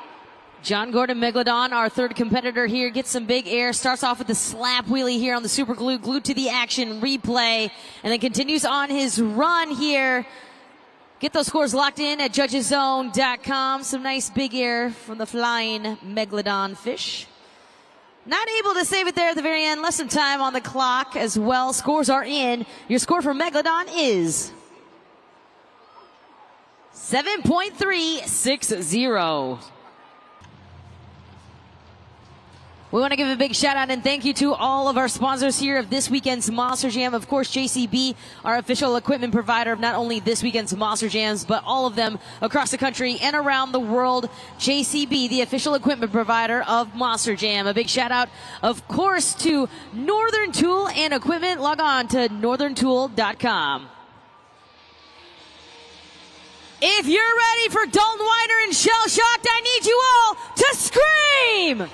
John Gordon, Megalodon, our third competitor here, gets some big air, starts off with the slap wheelie here on the super glue, glued to the action replay, and then continues on his run here. Get those scores locked in at Judgeszone.com. Some nice big air from the flying Megalodon fish. Not able to save it there at the very end. Less some time on the clock as well. Scores are in. Your score for Megalodon is 7.360. We want to give a big shout out and thank you to all of our sponsors here of this weekend's Monster Jam. Of course, JCB, our official equipment provider of not only this weekend's Monster Jams, but all of them across the country and around the world. JCB, the official equipment provider of Monster Jam. A big shout out, of course, to Northern Tool and Equipment. Log on to northerntool.com. If you're ready for Dalton Weiner and Shell Shocked, I need you all to scream!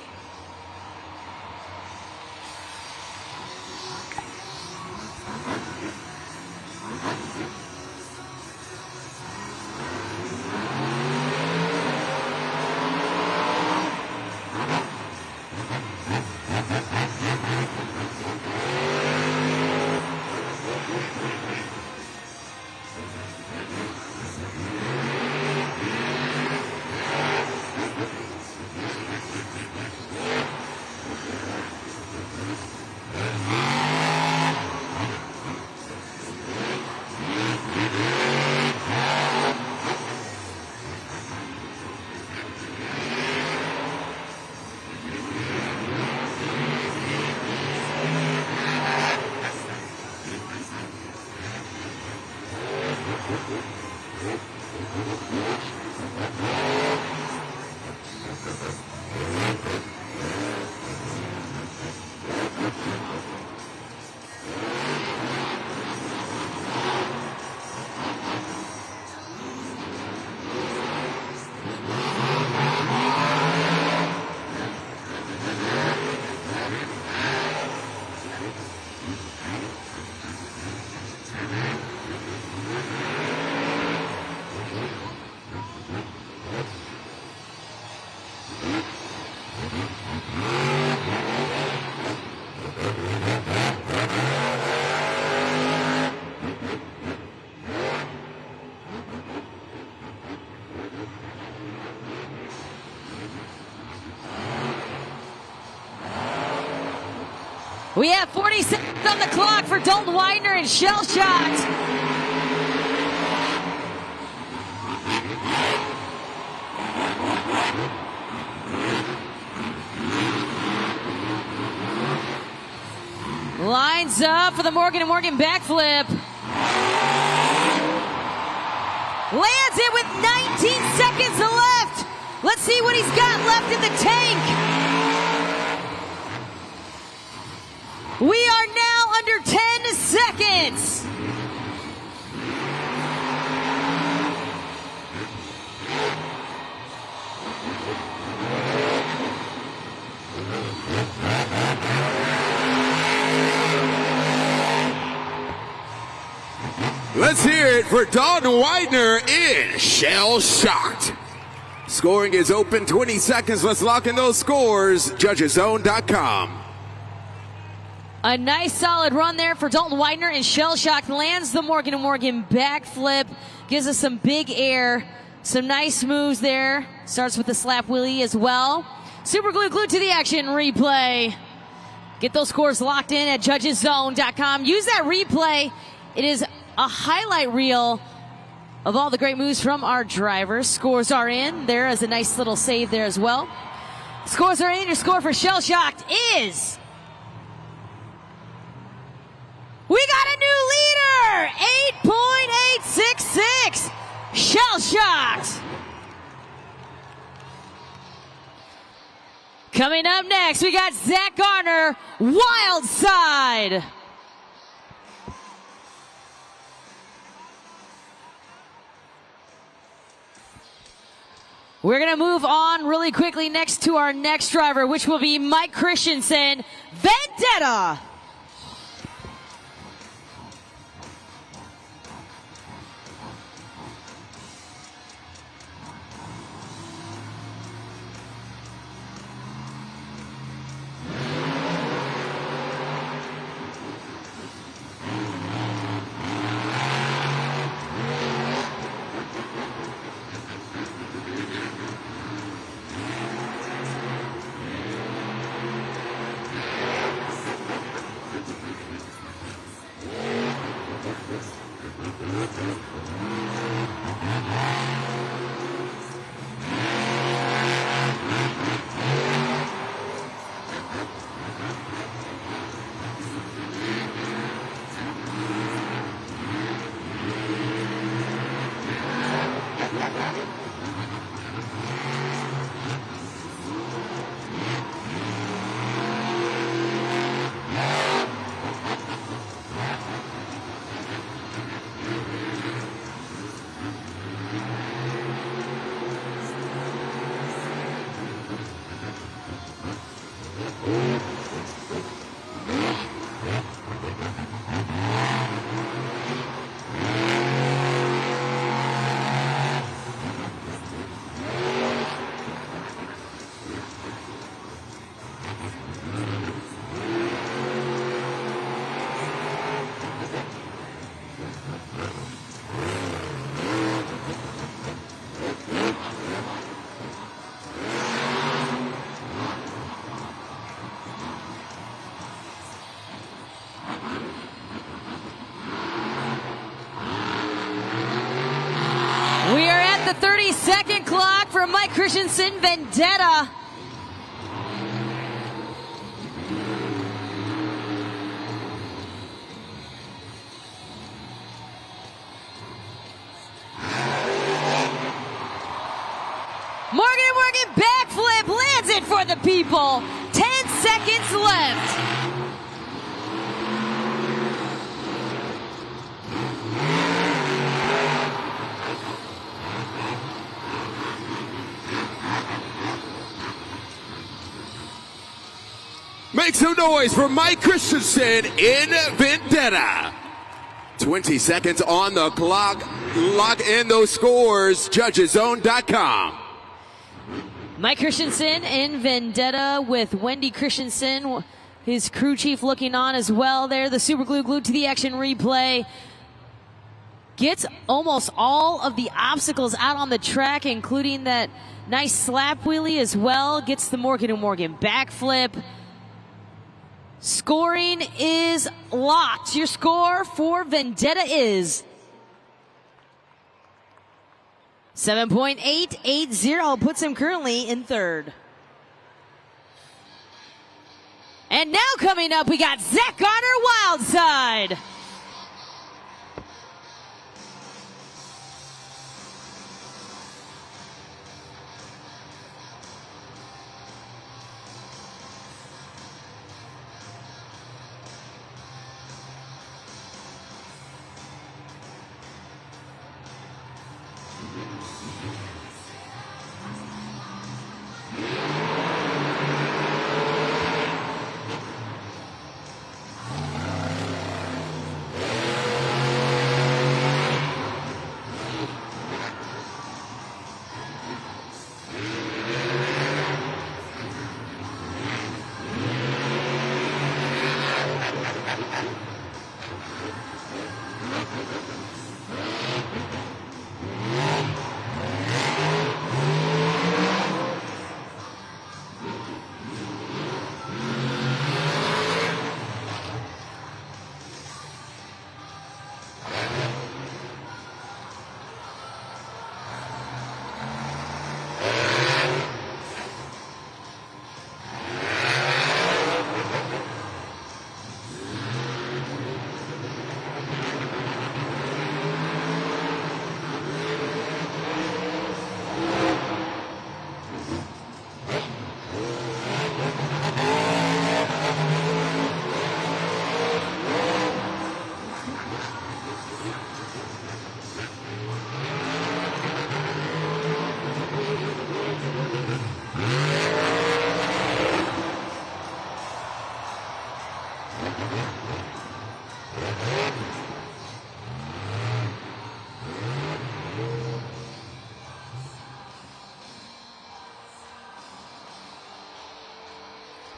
We have 40 seconds on the clock for Dalton Widener and Shell Shocked. Lines up for the Morgan & Morgan backflip. Lands it with 19 seconds left. Let's see what he's got left in the tank. We are now under 10 seconds. Let's hear it for Dalton Widener in Shell Shocked. Scoring is open, 20 seconds. Let's lock in those scores. Judgeszone.com. A nice solid run there for Dalton Widener, and Shell Shock lands the Morgan & Morgan backflip. Gives us some big air. Some nice moves there. Starts with the slap wheelie as well. Super Glue glued to the action replay. Get those scores locked in at Judgeszone.com. Use that replay. It is a highlight reel of all the great moves from our drivers. Scores are in. There is a nice little save there as well. Scores are in. Your score for Shell Shocked is... we got a new leader! 8.866! Shell Shocked! Coming up next, we got Zach Garner, Wild Side. We're going to move on really quickly next to our next driver, which will be Mike Christensen, Vendetta. We are at the 30-second clock for Mike Christensen, Vendetta. Morgan backflip, lands it for the people. 10 seconds left. Make some noise for Mike Christensen in Vendetta. 20 seconds on the clock. Lock in those scores. JudgesZone.com. Mike Christensen in Vendetta with Wendy Christensen, his crew chief, looking on as well there. The super glue glued to the action replay. Gets almost all of the obstacles out on the track, including that nice slap wheelie as well. Gets the Morgan & Morgan backflip. Scoring is locked. Your score for Vendetta is 7.880, puts him currently in third. And now coming up, we got Zach Garner Wildside.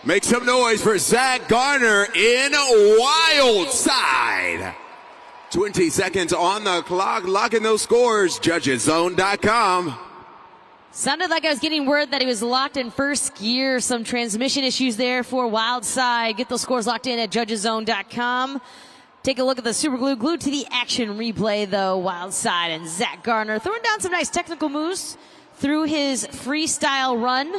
Make some noise for Zach Garner in Wildside. 20 seconds on the clock. Locking those scores. JudgesZone.com. Sounded like I was getting word that he was locked in first gear. Some transmission issues there for Wildside. Get those scores locked in at JudgesZone.com. Take a look at the super glue glued to the action replay, though. Wildside and Zach Garner throwing down some nice technical moves through his freestyle run.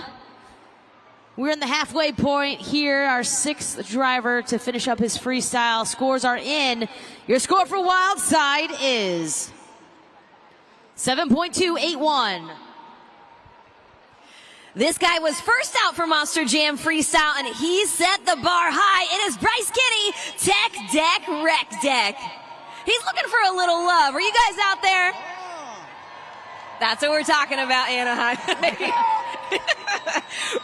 We're in the halfway point here, our sixth driver to finish up his freestyle. Scores are in. Your score for Wildside is 7.281. This guy was first out for Monster Jam Freestyle, and he set the bar high. It is Bryce Kinney, Tech Deck Rec Deck. He's looking for a little love. Are you guys out there? That's what we're talking about, Anaheim.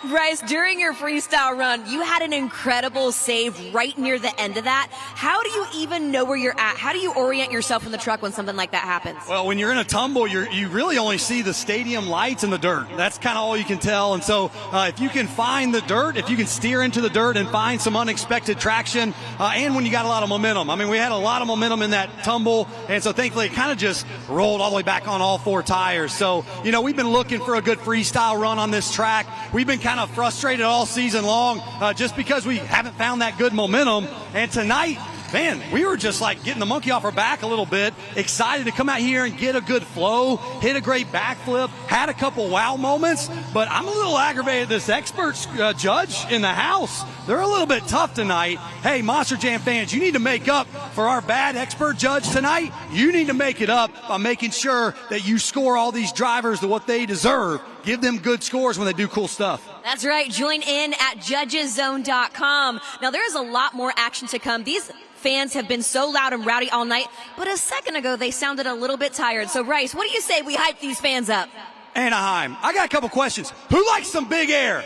Bryce, during your freestyle run, you had an incredible save right near the end of that. How do you even know where you're at? How do you orient yourself in the truck when something like that happens? Well, when you're in a tumble, you really only see the stadium lights and the dirt. That's kind of all you can tell. And so if you can find the dirt, if you can steer into the dirt and find some unexpected traction, and when you got a lot of momentum. I mean, we had a lot of momentum in that tumble, and so thankfully it kind of just rolled all the way back on all four tires. So, you know, we've been looking for a good freestyle run on this track. We've been kind of frustrated all season long just because we haven't found that good momentum. And tonight, man, we were just like getting the monkey off our back a little bit, excited to come out here and get a good flow, hit a great backflip, had a couple wow moments, but I'm a little aggravated. This expert judge in the house, they're a little bit tough tonight. Hey, Monster Jam fans, you need to make up for our bad expert judge tonight. You need to make it up by making sure that you score all these drivers to what they deserve. Give them good scores when they do cool stuff. That's right. Join in at judgeszone.com. Now, there is a lot more action to come. These fans have been so loud and rowdy all night, but a second ago they sounded a little bit tired. So, Bryce, what do you say we hype these fans up? Anaheim, I got a couple questions. Who likes some big air?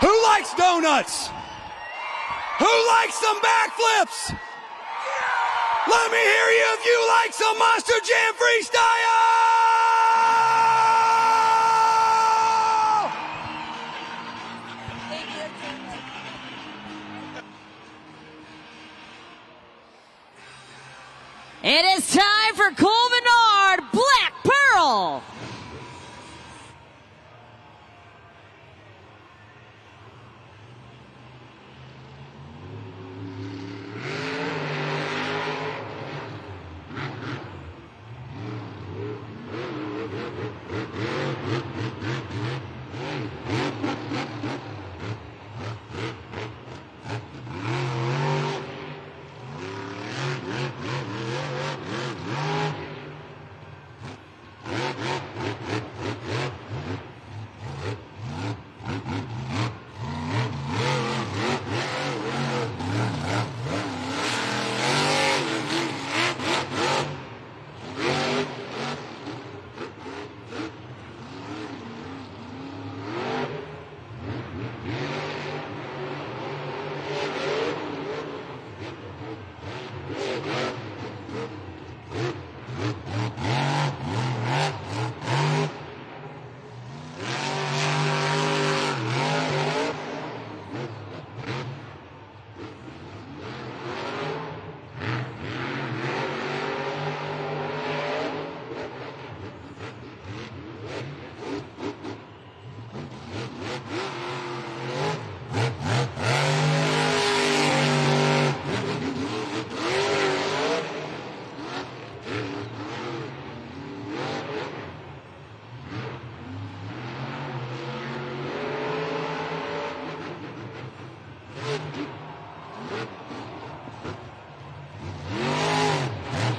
Who likes donuts? Who likes some backflips? Let me hear you if you like some Monster Jam Freestyle! It is time for Cole Menard, Black Pearl.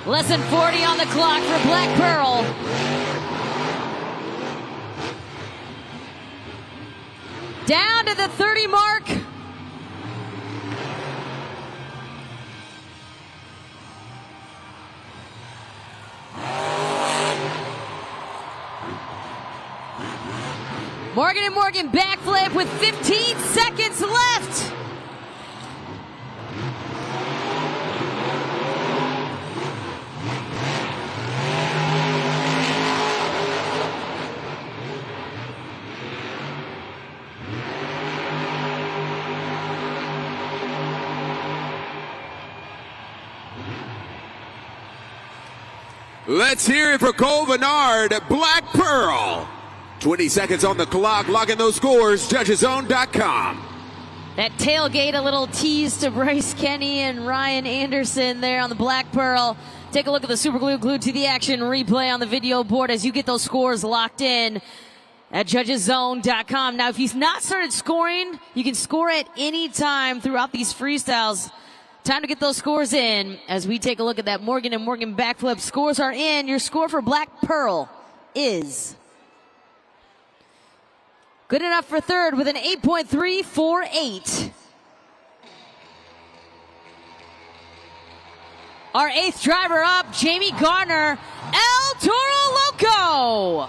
Less than 40 on the clock for Black Pearl. Down to the 30 mark. Morgan & Morgan backflip with 15 seconds left. Let's hear it for Cole Menard, Black Pearl. 20 seconds on the clock, locking those scores, judgeszone.com. That tailgate, a little tease to Bryce Kenny and Ryan Anderson there on the Black Pearl. Take a look at the Super Glue Glued to the Action replay on the video board as you get those scores locked in at judgeszone.com. Now, if you've not started scoring, you can score at any time throughout these freestyles. Time to get those scores in as we take a look at that Morgan & Morgan backflip. Scores are in. Your score for Black Pearl is good enough for third with an 8.348. Our eighth driver up, Jamie Garner, El Toro Loco.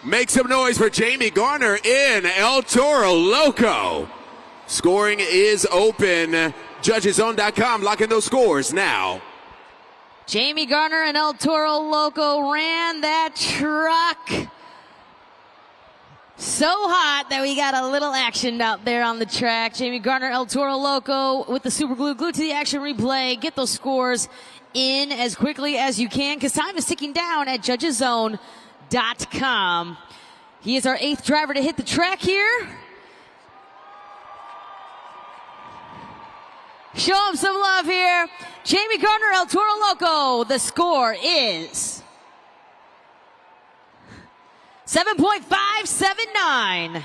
Make some noise for Jamie Garner in El Toro Loco. Scoring is open. JudgesZone.com locking those scores now. Jamie Garner and El Toro Loco ran that truck so hot that we got a little action out there on the track. Jamie Garner, El Toro Loco with the super glue. Glued to the action replay. Get those scores in as quickly as you can because time is ticking down at JudgesZone.com. He is our 8th driver to hit the track here. Show him some love here. Jamie Garner, El Toro Loco. The score is 7.579.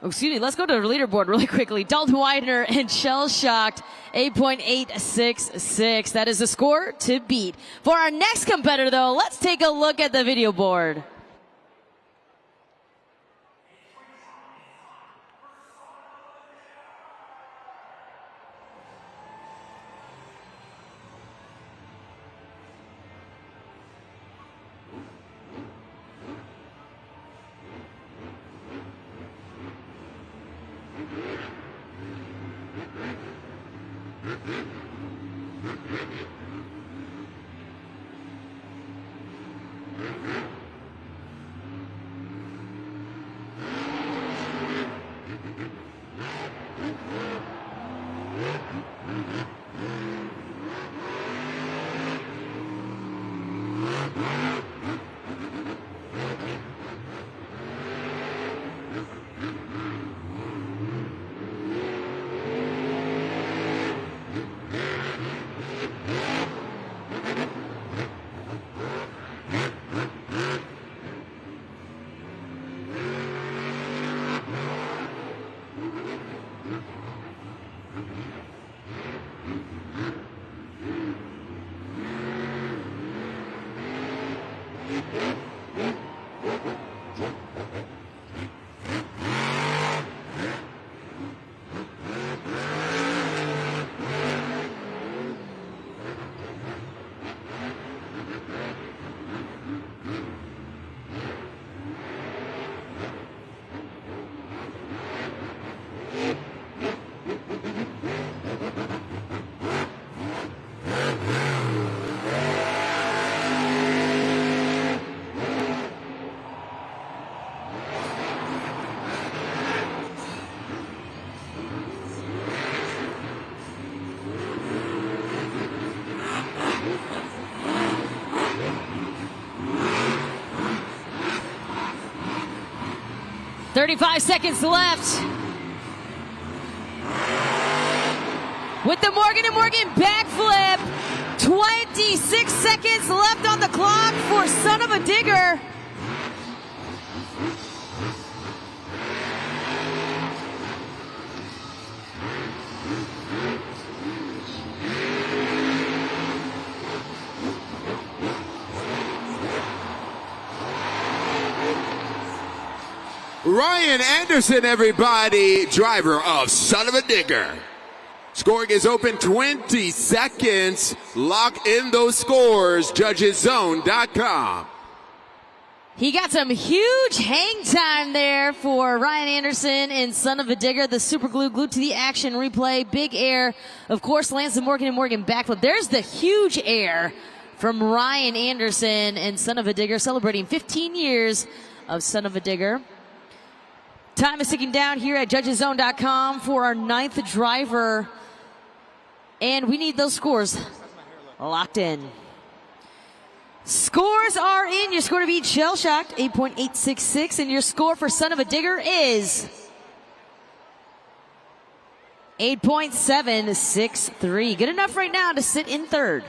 Oh, excuse me, let's go to the leaderboard really quickly. Dalton Widener and Shell Shocked, 8.866. That is the score to beat. For our next competitor, though, let's take a look at the video board. .35 seconds left. With the Morgan & Morgan backflip. 26 seconds left on the clock for Son of a Digger. Ryan Anderson, everybody, driver of Son of a Digger. Scoring is open, 20 seconds. Lock in those scores, JudgesZone.com. He got some huge hang time there for Ryan Anderson and Son of a Digger. The super glue glued to the action replay. Big air, of course, lands the Morgan & Morgan backflip. There's the huge air from Ryan Anderson and Son of a Digger, celebrating 15 years of Son of a Digger. Time is ticking down here at JudgesZone.com for our 9th driver. And we need those scores locked in. Scores are in. Your score to beat Shell Shocked, 8.866. And your score for Son of a Digger is 8.763. Good enough right now to sit in 3rd.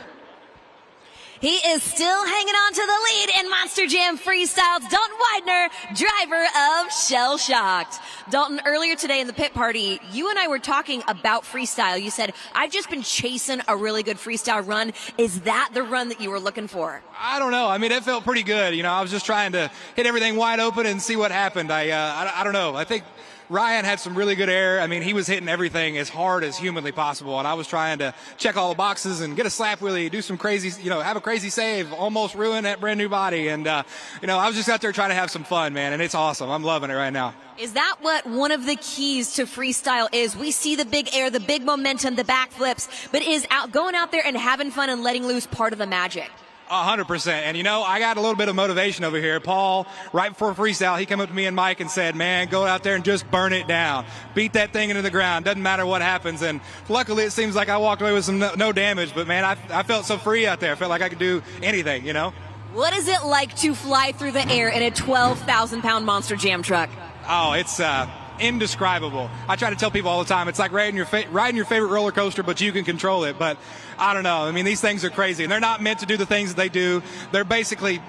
He is still hanging on to the lead in Monster Jam Freestyles. Dalton Widener, driver of Shell Shocked. Dalton, earlier today in the pit party, you and I were talking about freestyle. You said, I've just been chasing a really good freestyle run. Is that the run that you were looking for? I don't know. I mean, it felt pretty good. You know, I was just trying to hit everything wide open and see what happened. I don't know. I think Ryan had some really good air. I mean, he was hitting everything as hard as humanly possible, and I was trying to check all the boxes and get a slap wheelie, do some crazy, have a crazy save, almost ruin that brand new body. And, I was just out there trying to have some fun, man, and it's awesome. I'm loving it right now. Is that what one of the keys to freestyle is? We see the big air, the big momentum, the backflips, but is going out there and having fun and letting loose part of the magic? 100%. And, I got a little bit of motivation over here. Paul, right before freestyle, he came up to me and Mike and said, man, go out there and just burn it down. Beat that thing into the ground. Doesn't matter what happens. And luckily, it seems like I walked away with some no damage. But, man, I felt so free out there. I felt like I could do anything, What is it like to fly through the air in a 12,000-pound Monster Jam truck? Oh, it's indescribable. I try to tell people all the time, it's like riding your favorite roller coaster, but you can control it. But I don't know. I mean, these things are crazy, and they're not meant to do the things that they do. They're basically,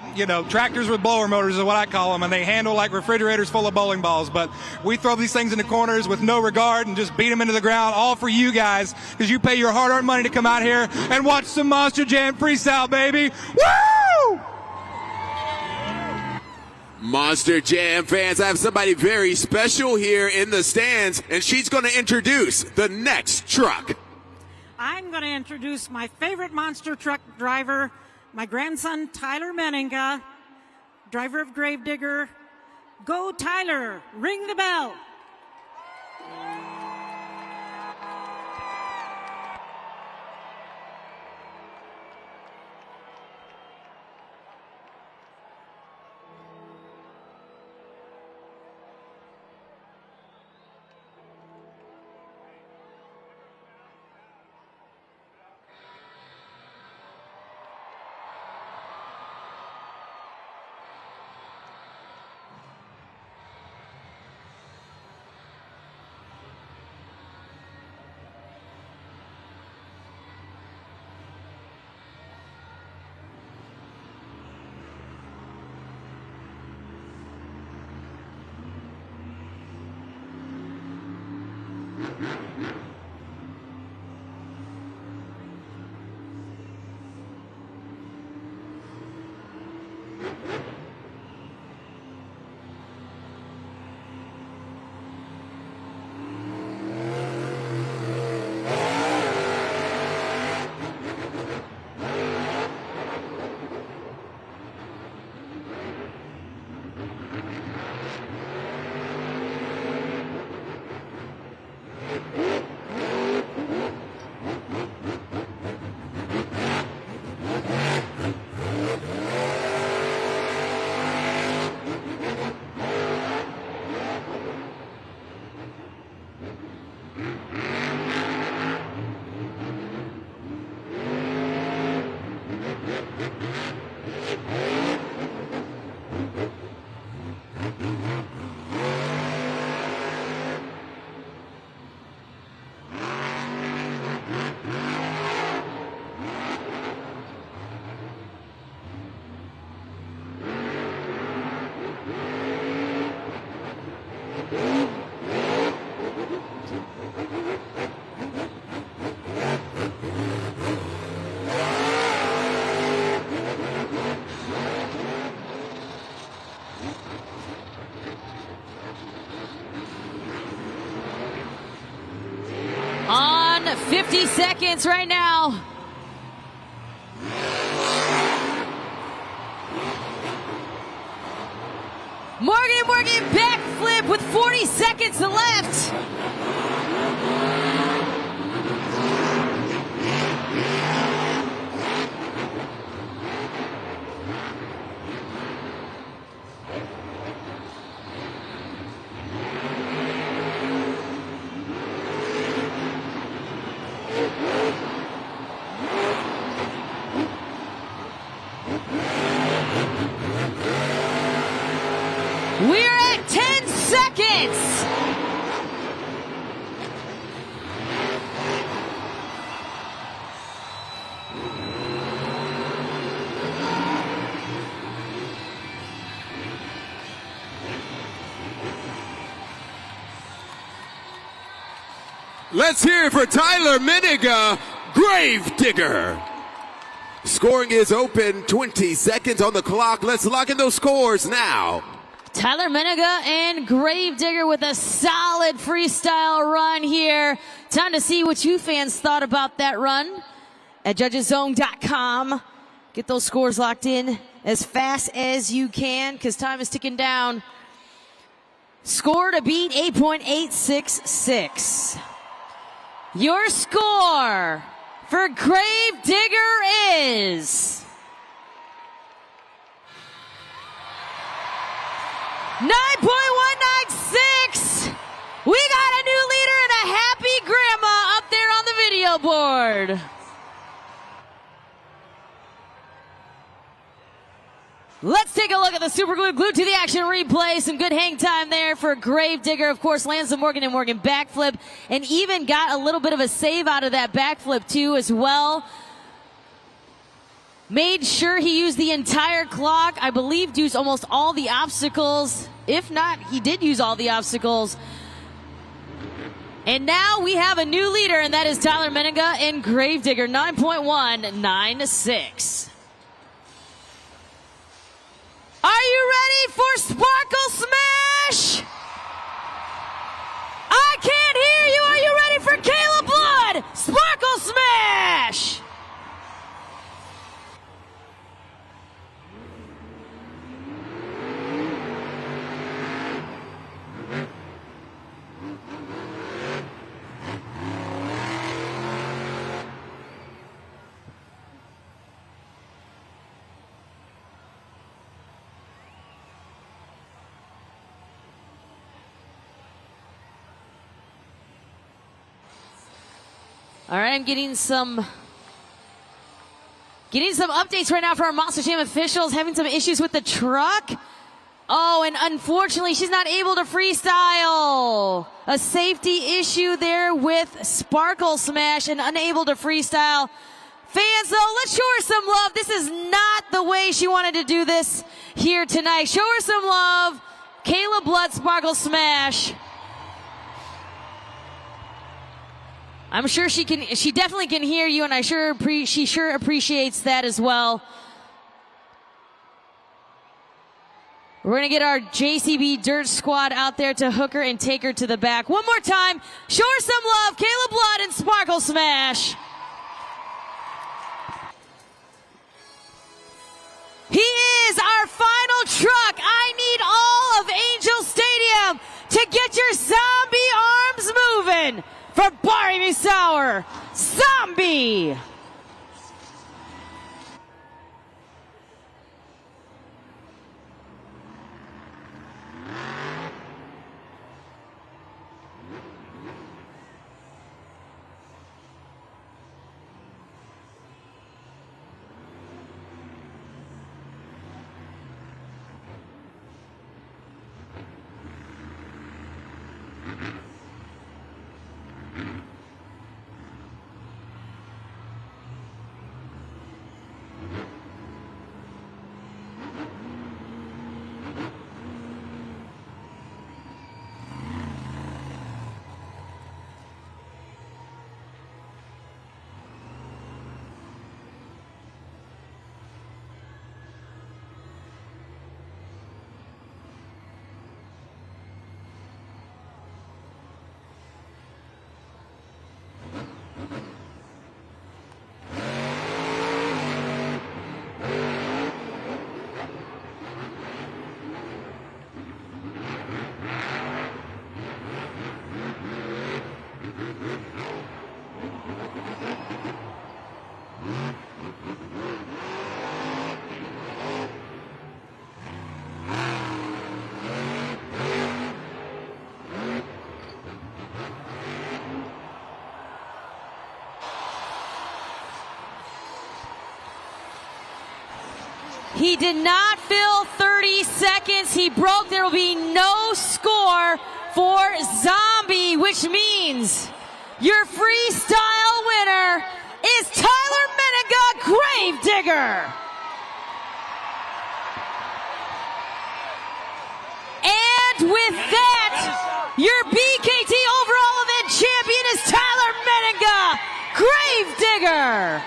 tractors with blower motors is what I call them, and they handle like refrigerators full of bowling balls. But we throw these things in the corners with no regard and just beat them into the ground, all for you guys, because you pay your hard-earned money to come out here and watch some Monster Jam freestyle, baby. Woo! Monster Jam fans, I have somebody very special here in the stands, and she's going to introduce the next truck. I'm going to introduce my favorite monster truck driver, my grandson Tyler Meninga, driver of Gravedigger. Go Tyler, ring the bell. On 50 seconds right now. Morgan backflip with 40 seconds left. We're at 10 seconds. Let's hear it for Tyler Meninga, Gravedigger. Scoring is open, 20 seconds on the clock. Let's lock in those scores now. Tyler Menega and Gravedigger with a solid freestyle run here. Time to see what you fans thought about that run at judgeszone.com. Get those scores locked in as fast as you can because time is ticking down. Score to beat 8.866. Your score for Gravedigger is 9.196. We got a new leader and a happy grandma up there on the video board. Let's take a look at the Super Glue glued to the action replay. Some good hang time there for Gravedigger. Of course, lands the Morgan & Morgan backflip and even got a little bit of a save out of that backflip too as well. Made sure he used the entire clock. I believe used almost all the obstacles. If not, he did use all the obstacles. And now we have a new leader, and that is Tyler Menega and Gravedigger, 9.196. Are you ready for Sparkle Smash? I can't hear you. Are you ready for Kayla Blood? Sparkle Smash! All right, I'm getting some updates right now for our Monster Jam officials, having some issues with the truck. Oh, and unfortunately, she's not able to freestyle. A safety issue there with Sparkle Smash and unable to freestyle. Fans, though, let's show her some love. This is not the way she wanted to do this here tonight. Show her some love. Kayla Blood, Sparkle Smash. I'm sure she definitely can hear you, and she sure appreciates that as well. We're going to get our JCB Dirt Squad out there to hook her and take her to the back. One more time, show her some love. Kayla Blood and Sparkle Smash. He is our final truck. I need all of Angel Stadium to get your zombie arms moving. For Bari Misauer, Zombie! He did not fill 30 seconds. He broke. There will be no score for Zombie, which means your freestyle winner is Tyler Menega, Gravedigger. And with that, your BKT overall event champion is Tyler Menega, Gravedigger.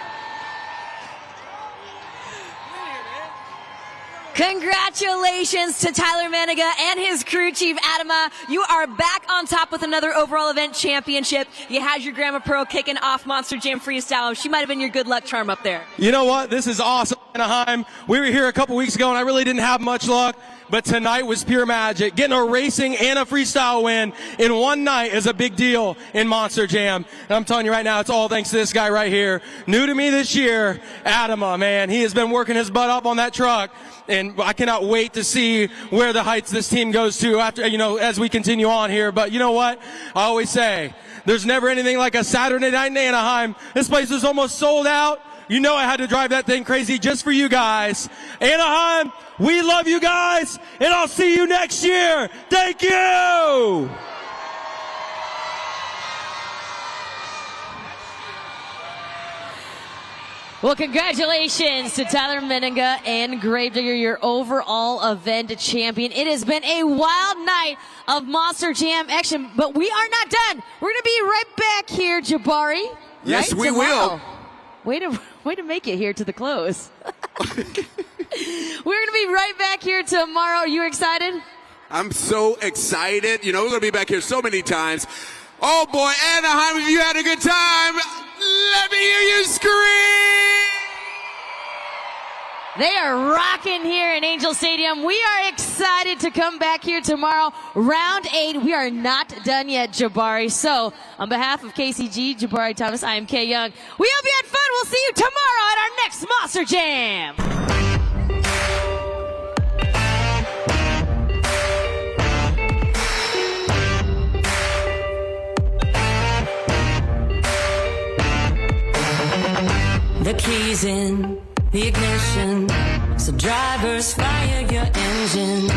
Congratulations to Tyler Maniga and his crew chief, Adama. You are back on top with another overall event championship. You had your Grandma Pearl kicking off Monster Jam Freestyle. She might have been your good luck charm up there. You know what? This is awesome, Anaheim. We were here a couple weeks ago, and I really didn't have much luck. But tonight was pure magic. Getting a racing and a freestyle win in one night is a big deal in Monster Jam. And I'm telling you right now, it's all thanks to this guy right here. New to me this year, Adama, man. He has been working his butt up on that truck. And I cannot wait to see where the heights this team goes to after, as we continue on here. But you know what? I always say, there's never anything like a Saturday night in Anaheim. This place is almost sold out. You know I had to drive that thing crazy just for you guys. Anaheim, we love you guys, and I'll see you next year. Thank you! Well, congratulations to Tyler Meninga and Gravedigger, your overall event champion. It has been a wild night of Monster Jam action, but we are not done. We're going to be right back here, Jabari. Yes, right? we will. Way to make it here to the close. We're going to be right back here tomorrow. Are you excited? I'm so excited. We're going to be back here so many times. Oh boy, Anaheim, if you had a good time, let me hear you scream! They are rocking here in Angel Stadium. We are excited to come back here tomorrow. Round 8. We are not done yet, Jabari. So, on behalf of KCG, Jabari Thomas, I am Kay Young. We hope you had fun. We'll see you tomorrow at our next Monster Jam. The keys in the ignition, so drivers fire your engines.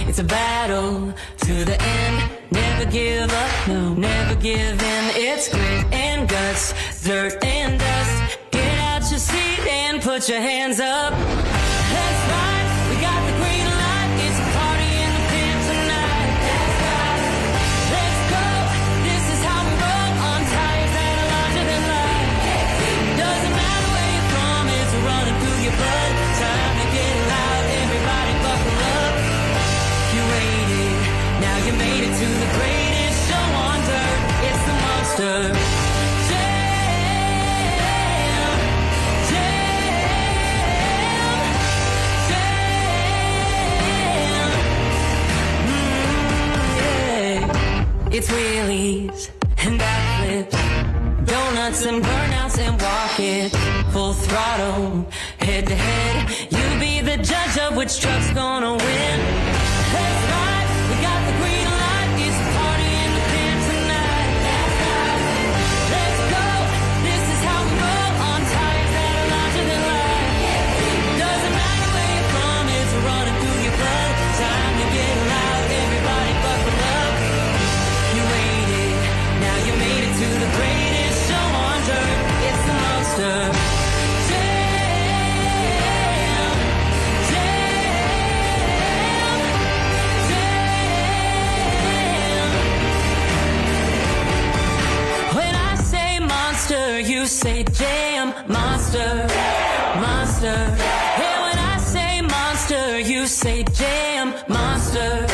It's a battle to the end. Never give up, no, never give in. It's grit and guts, dirt and dust. Get out your seat and put your hands up. That's right, we got the green light. It's a party in the pit tonight. That's right, let's go. This is how we roll on tires that are larger than life. Doesn't matter where you're from, it's running through your blood. Time to get loud, everybody buckle up. You waited, now you made it to the greatest show on dirt. It's the Monster Jam, yeah. It's wheelies and backflips, donuts and burnouts and walk it. Full throttle, head to head. You be the judge of which truck's gonna win. That's right, we got the green light. It's a party in the pit tonight. That's right, let's go. This is how we roll on tires that are larger than life. Doesn't matter where you're from, it's running through your blood. Time to get loud, everybody buckle up. You waited, now you made it to the greatest show on dirt. It's the Monster you say jam, monster, monster. Hey, when I say monster, you say jam, monster.